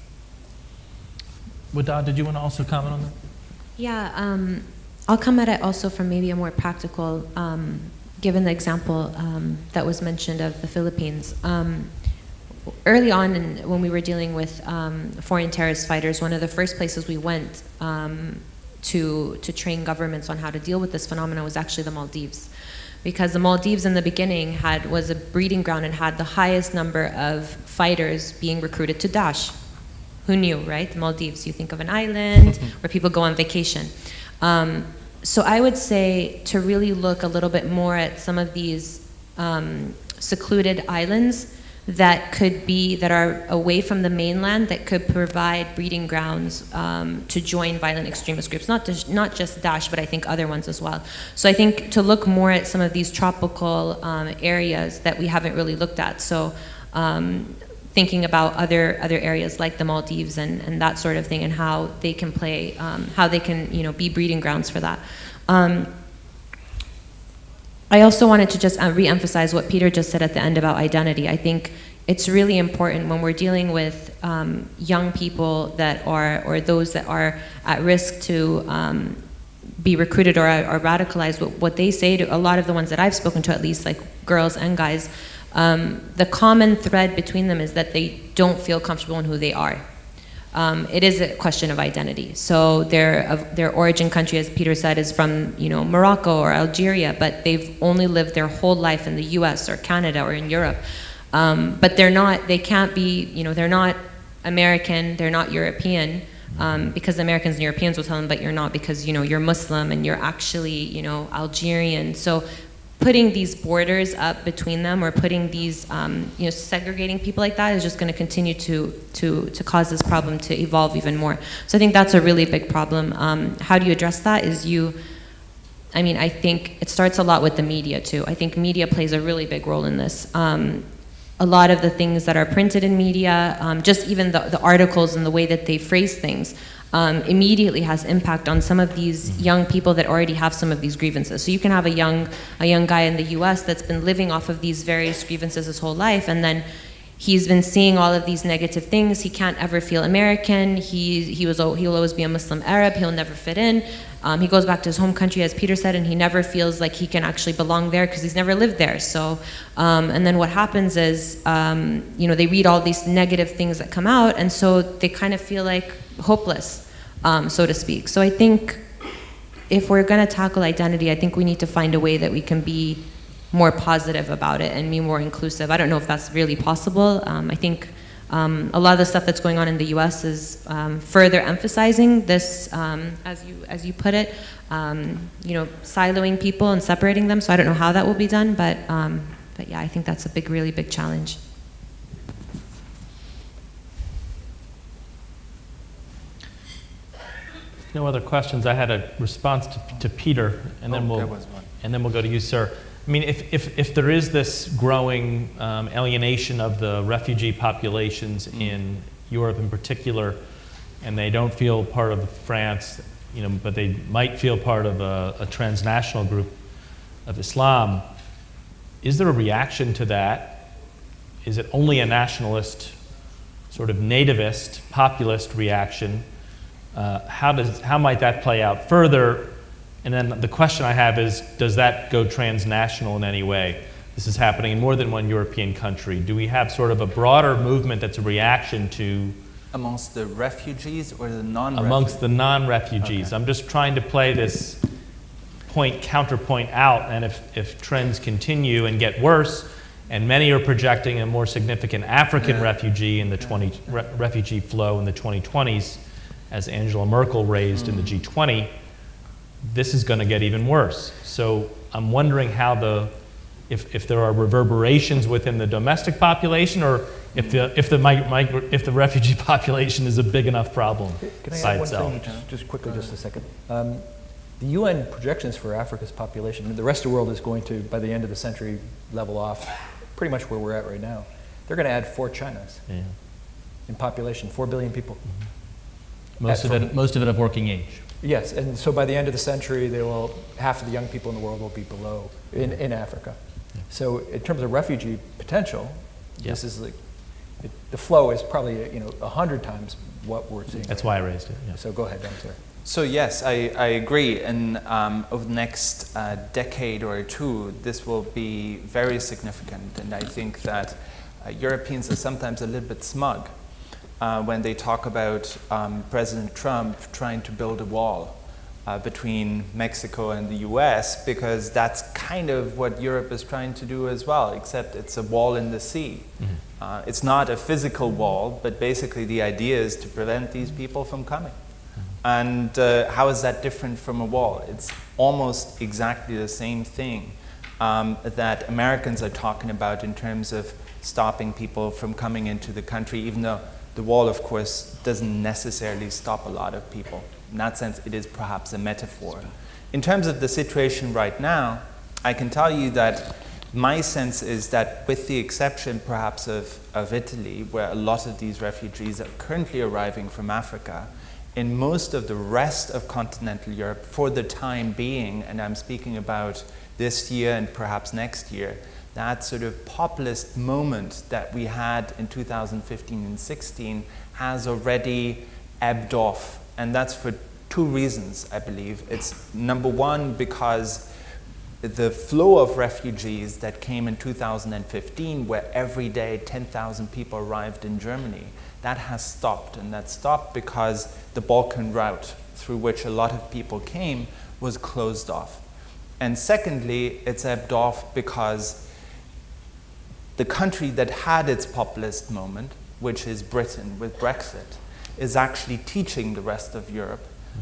Wedad, did you want to also comment on that? Yeah, I'll come at it also from maybe a more practical, given the example that was mentioned of the Philippines. Early on, when we were dealing with foreign terrorist fighters, one of the first places we went to train governments on how to deal with this phenomenon was actually the Maldives. Because the Maldives in the beginning was a breeding ground and had the highest number of fighters being recruited to Daesh. Who knew, right? The Maldives, you think of an island where people go on vacation. So I would say to really look a little bit more at some of these secluded islands that are away from the mainland, that could provide breeding grounds to join violent extremist groups, not just Daesh, but I think other ones as well. So I think to look more at some of these tropical areas that we haven't really looked at. So thinking about other areas like the Maldives and that sort of thing, and how they can play, how they can be breeding grounds for that. I also wanted to just re-emphasize what Peter just said at the end about identity. I think it's really important when we're dealing with young people that are, or those that are at risk to be recruited or radicalized. What they say to a lot of the ones that I've spoken to, at least, like girls and guys, the common thread between them is that they don't feel comfortable in who they are. It is a question of identity. So their origin country, as Peter said, is from Morocco or Algeria, but they've only lived their whole life in the US or Canada or in Europe. But they can't be, they're not American, they're not European, because Americans and Europeans will tell them, but you're not because you're Muslim and you're actually Algerian. So putting these borders up between them, or putting these, segregating people like that, is just going to continue to cause this problem to evolve even more. So I think that's a really big problem. How do you address that? I think it starts a lot with the media too. I think media plays a really big role in this. a lot of the things that are printed in media, just even the articles and the way that they phrase things, immediately has impact on some of these young people that already have some of these grievances. So you can have a young guy in the US that's been living off of these various grievances his whole life, and then he's been seeing all of these negative things. He can't ever feel American. He'll always be a Muslim Arab. He'll never fit in. He goes back to his home country, as Peter said, and he never feels like he can actually belong there because he's never lived there. So, and then what happens is, they read all these negative things that come out, and so they kind of feel like hopeless, so to speak. So I think if we're going to tackle identity, I think we need to find a way that we can be more positive about it and be more inclusive. I don't know if that's really possible. I think a lot of the stuff that's going on in the U.S. is further emphasizing this, as you put it, siloing people and separating them. So I don't know how that will be done, but yeah, I think that's a really big challenge. No other questions. I had a response to Peter, and then we'll go to you, sir. I mean, if there is this growing alienation of the refugee populations in Europe in particular, and they don't feel part of France, but they might feel part of a transnational group of Islam, is there a reaction to that? Is it only a nationalist, sort of nativist, populist reaction? How might that play out further? And then the question I have is, does that go transnational in any way? This is happening in more than one European country. Do we have sort of a broader movement that's a reaction to... Amongst the refugees or the non-refugees? Amongst the non-refugees. Okay. I'm just trying to play this counterpoint out, and if trends continue and get worse, and many are projecting a more significant African refugee in the refugee flow in the 2020s, as Angela Merkel raised in the G20, this is going to get even worse. So I'm wondering how if there are reverberations within the domestic population, or if the refugee population is a big enough problem Can I by add one itself. thing, just quickly, just a second? The UN projections for Africa's population, the rest of the world is going to, by the end of the century, level off pretty much where we're at right now. They're going to add 4 Chinas in population, 4 billion people. Mm-hmm. Most of it of working age. Yes, and so by the end of the century, half of the young people in the world will be below in Africa. Yeah. So in terms of refugee potential, this is like the flow is probably 100 times what we're seeing. That's why I raised it. Yeah. So go ahead, I'm sorry. So yes, I agree, and over the next decade or two, this will be very significant, and I think that Europeans are sometimes a little bit smug when they talk about President Trump trying to build a wall between Mexico and the US, because that's kind of what Europe is trying to do as well, except it's a wall in the sea. Mm-hmm. It's not a physical wall, but basically the idea is to prevent these people from coming. And how is that different from a wall? It's almost exactly the same thing that Americans are talking about in terms of stopping people from coming into the country, even though the wall, of course, doesn't necessarily stop a lot of people. In that sense, it is perhaps a metaphor. In terms of the situation right now, I can tell you that my sense is that, with the exception perhaps of Italy, where a lot of these refugees are currently arriving from Africa, in most of the rest of continental Europe, for the time being, and I'm speaking about this year and perhaps next year, that sort of populist moment that we had in 2015 and 16 has already ebbed off. And that's for 2 reasons, I believe. It's number one, because the flow of refugees that came in 2015, where every day 10,000 people arrived in Germany, that has stopped. And that stopped because the Balkan route through which a lot of people came was closed off. And secondly, it's ebbed off because the country that had its populist moment, which is Britain with Brexit, is actually teaching the rest of Europe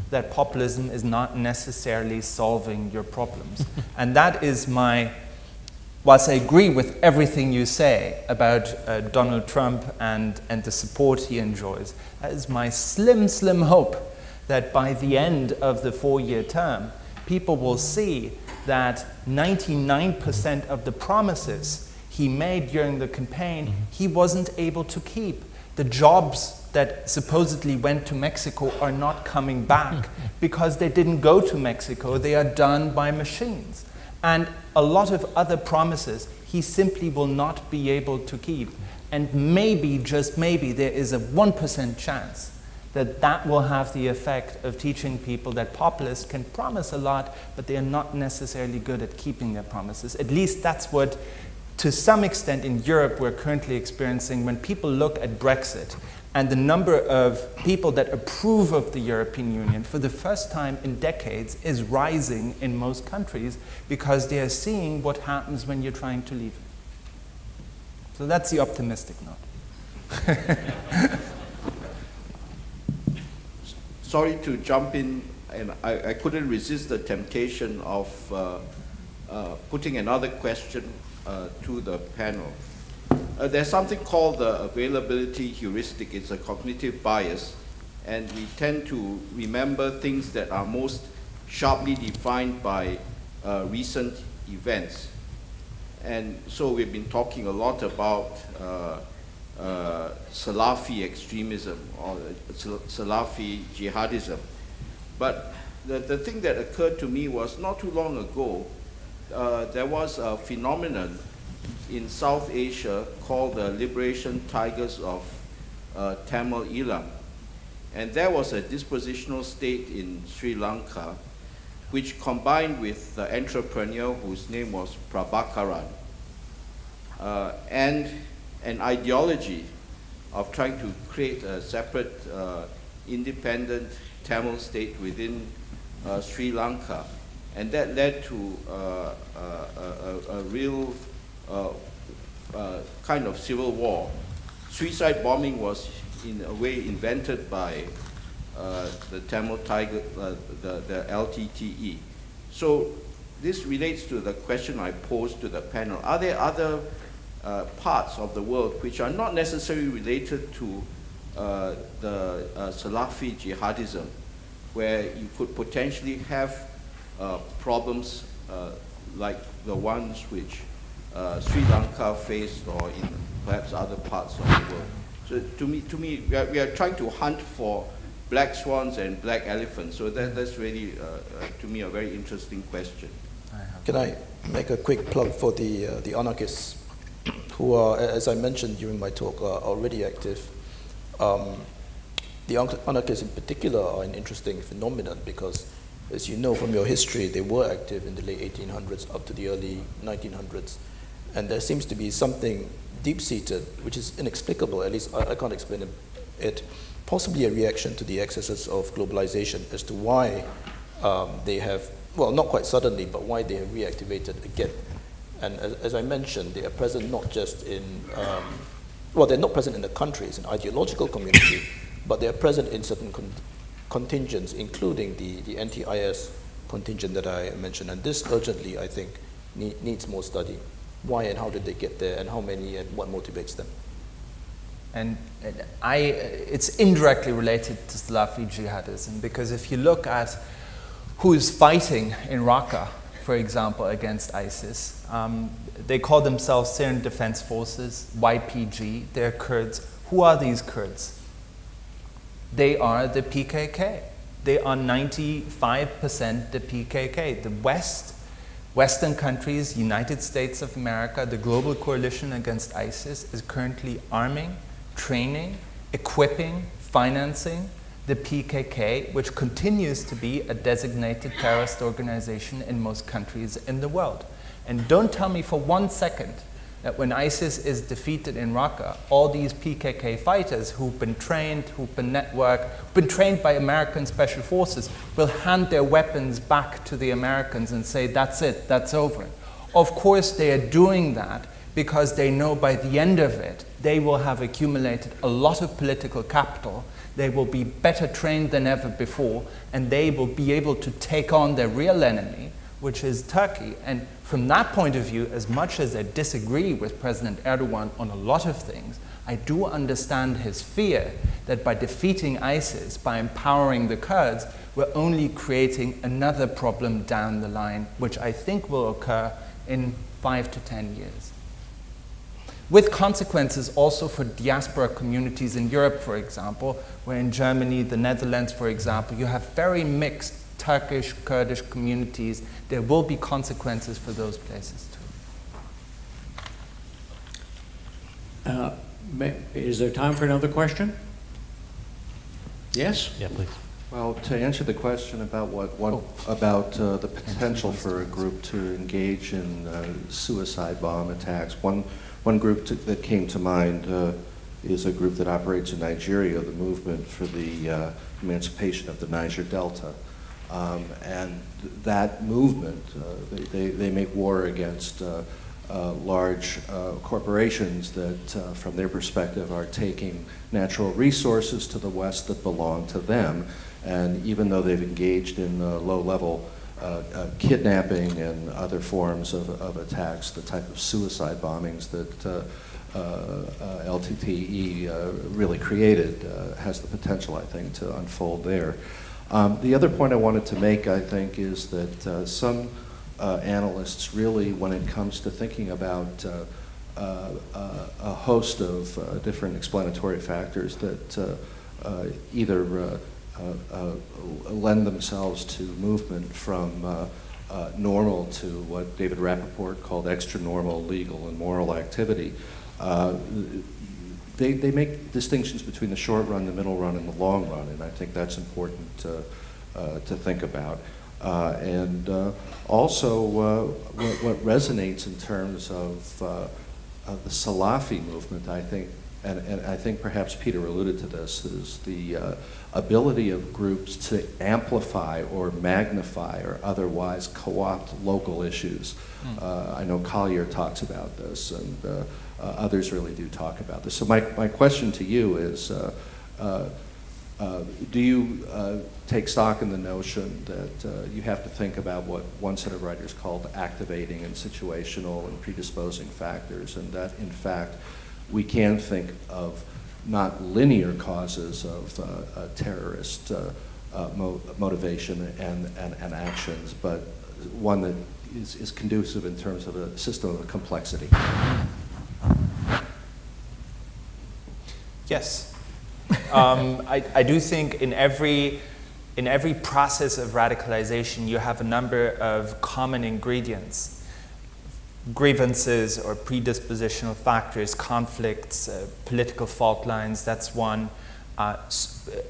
that populism is not necessarily solving your problems. And that is whilst I agree with everything you say about Donald Trump and the support he enjoys, that is my slim hope that by the end of the 4-year term, people will see that 99% of the promises he made during the campaign, he wasn't able to keep. The jobs that supposedly went to Mexico are not coming back because they didn't go to Mexico, they are done by machines. And a lot of other promises he simply will not be able to keep. And maybe, just maybe, there is a 1% chance that that will have the effect of teaching people that populists can promise a lot, but they are not necessarily good at keeping their promises. At least that's what, to some extent in Europe, we're currently experiencing when people look at Brexit and the number of people that approve of the European Union for the first time in decades is rising in most countries because they are seeing what happens when you're trying to leave it. So that's the optimistic note. Sorry to jump in, and I couldn't resist the temptation of putting another question to the panel. There's something called the availability heuristic. It's a cognitive bias, and we tend to remember things that are most sharply defined by recent events. And so we've been talking a lot about Salafi extremism or Salafi jihadism. But the thing that occurred to me was not too long ago, there was a phenomenon in South Asia called the Liberation Tigers of Tamil Eelam. And there was a dispositional state in Sri Lanka which combined with the entrepreneur whose name was Prabhakaran and an ideology of trying to create a separate independent Tamil state within Sri Lanka. And that led to a real kind of civil war. Suicide bombing was in a way invented by the Tamil Tiger, the LTTE. So this relates to the question I posed to the panel. Are there other parts of the world which are not necessarily related to the Salafi jihadism, where you could potentially have problems like the ones which Sri Lanka faced, or in perhaps other parts of the world? So to me, we are trying to hunt for black swans and black elephants. So that's really, to me, a very interesting question. Can I make a quick plug for the anarchists who are, as I mentioned during my talk, are already active? The anarchists in particular are an interesting phenomenon because, as you know from your history, they were active in the late 1800s up to the early 1900s. And there seems to be something deep-seated, which is inexplicable, at least I can't explain it, possibly a reaction to the excesses of globalization as to why they have, well, not quite suddenly, but why they have reactivated again. And as I mentioned, they are present not just in, well, they're not present in the country, it's an ideological community, but they are present in certain contingents, including the anti-IS contingent that I mentioned. And this urgently, I think, needs more study. Why and how did they get there, and how many, and what motivates them? And it's indirectly related to Salafi jihadism, because if you look at who's fighting in Raqqa, for example, against ISIS, they call themselves Syrian Defense Forces, YPG, they're Kurds. Who are these Kurds? They are the PKK. They are 95% the PKK. The Western countries, United States of America, the global coalition against ISIS is currently arming, training, equipping, financing the PKK, which continues to be a designated terrorist organization in most countries in the world. And don't tell me for 1 second that when ISIS is defeated in Raqqa, all these PKK fighters who've been trained, who've been networked, who've been trained by American special forces will hand their weapons back to the Americans and say, that's it, that's over. Of course they are doing that because they know by the end of it, they will have accumulated a lot of political capital, they will be better trained than ever before, and they will be able to take on their real enemy, which is Turkey. And from that point of view, as much as I disagree with President Erdogan on a lot of things, I do understand his fear that by defeating ISIS, by empowering the Kurds, we're only creating another problem down the line, which I think will occur in 5 to 10 years. with consequences also for diaspora communities in Europe, for example, where in Germany, the Netherlands, for example, you have very mixed Turkish, Kurdish communities. There will be consequences for those places too. Is there time for another question? Yes? Yeah, please. Well, to answer the question about the potential for a group to engage in suicide bomb attacks, one group that came to mind is a group that operates in Nigeria, the Movement for the Emancipation of the Niger Delta. And that movement, they make war against large corporations that, from their perspective, are taking natural resources to the West that belong to them. And even though they've engaged in low-level kidnapping and other forms of attacks, the type of suicide bombings that LTTE really created has the potential, I think, to unfold there. The other point I wanted to make, I think, is that some analysts really, when it comes to thinking about a host of different explanatory factors that either lend themselves to movement from normal to what David Rappaport called extra-normal legal and moral activity. They make distinctions between the short run, the middle run, and the long run, and I think that's important to think about. And also, what resonates in terms of the Salafi movement, I think, and I think perhaps Peter alluded to this, is the ability of groups to amplify or magnify or otherwise co-opt local issues. I know Collier talks about this, and others really do talk about this. So my question to you is, do you take stock in the notion that you have to think about what one set of writers called activating and situational and predisposing factors, and that in fact we can think of not linear causes of terrorist motivation and actions, but one that is conducive in terms of a system of complexity? Yes. I do think in every process of radicalization, you have a number of common ingredients. Grievances or predispositional factors, conflicts, political fault lines, that's one.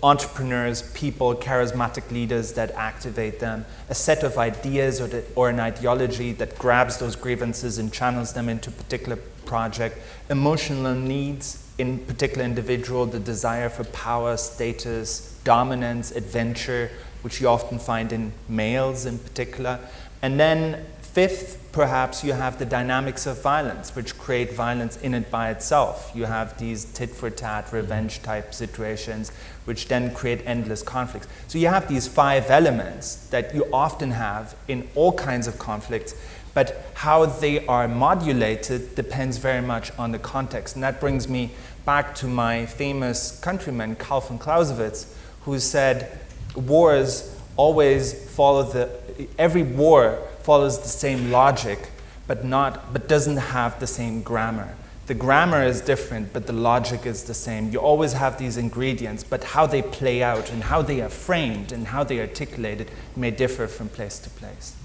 Entrepreneurs, people, charismatic leaders that activate them. A set of ideas or an ideology that grabs those grievances and channels them into a particular project. Emotional needs in particular individual, the desire for power, status, dominance, adventure, which you often find in males in particular. And then fifth, perhaps you have the dynamics of violence, which create violence in and by itself. You have these tit-for-tat, revenge-type situations, which then create endless conflicts. So you have these 5 elements that you often have in all kinds of conflicts, but how they are modulated depends very much on the context. And that brings me back to my famous countryman, Karl von Clausewitz, who said, wars always follow every war follows the same logic, but doesn't have the same grammar. The grammar is different, but the logic is the same. You always have these ingredients, but how they play out and how they are framed and how they are articulated may differ from place to place.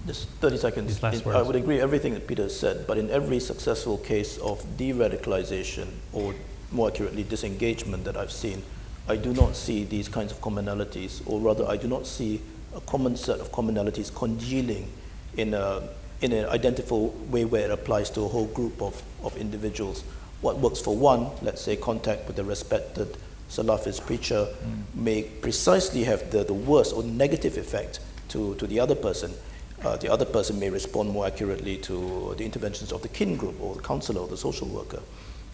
Just 30 seconds. I would agree everything that Peter said, but in every successful case of de-radicalization, or more accurately, disengagement that I've seen, I do not see these kinds of commonalities, or rather, I do not see a common set of commonalities congealing in an identical way where it applies to a whole group of individuals. What works for one, let's say contact with a respected Salafist preacher, may precisely have the worst or negative effect to the other person. The other person may respond more accurately to the interventions of the kin group or the counselor or the social worker.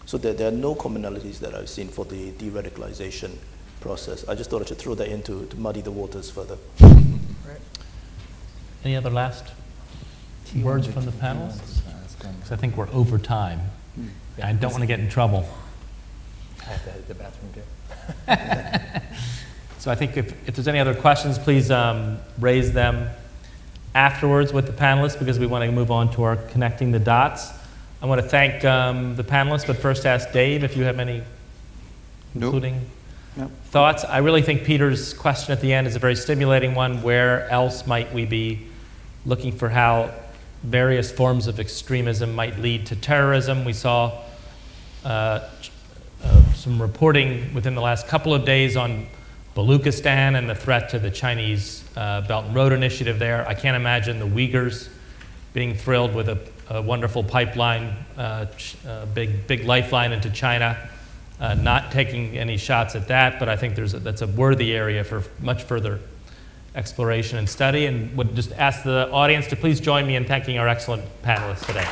So there are no commonalities that I've seen for the de-radicalization process. I just thought I should throw that in to muddy the waters further. Right. Any other last words from the panelists? Because I think we're over time. Yeah, I don't want to get in trouble. I have to head to the bathroom too. So I think if there's any other questions, please raise them afterwards with the panelists, because we want to move on to our connecting the dots. I want to thank the panelists, but first ask Dave if you have any Nope. concluding Nope. thoughts. I really think Peter's question at the end is a very stimulating one. Where else might we be looking for how various forms of extremism might lead to terrorism? We saw some reporting within the last couple of days on Baluchistan and the threat to the Chinese Belt and Road Initiative there. I can't imagine the Uyghurs being thrilled with a wonderful pipeline, big lifeline into China. Not taking any shots at that, but I think that's a worthy area for much further exploration and study, and would just ask the audience to please join me in thanking our excellent panelists today.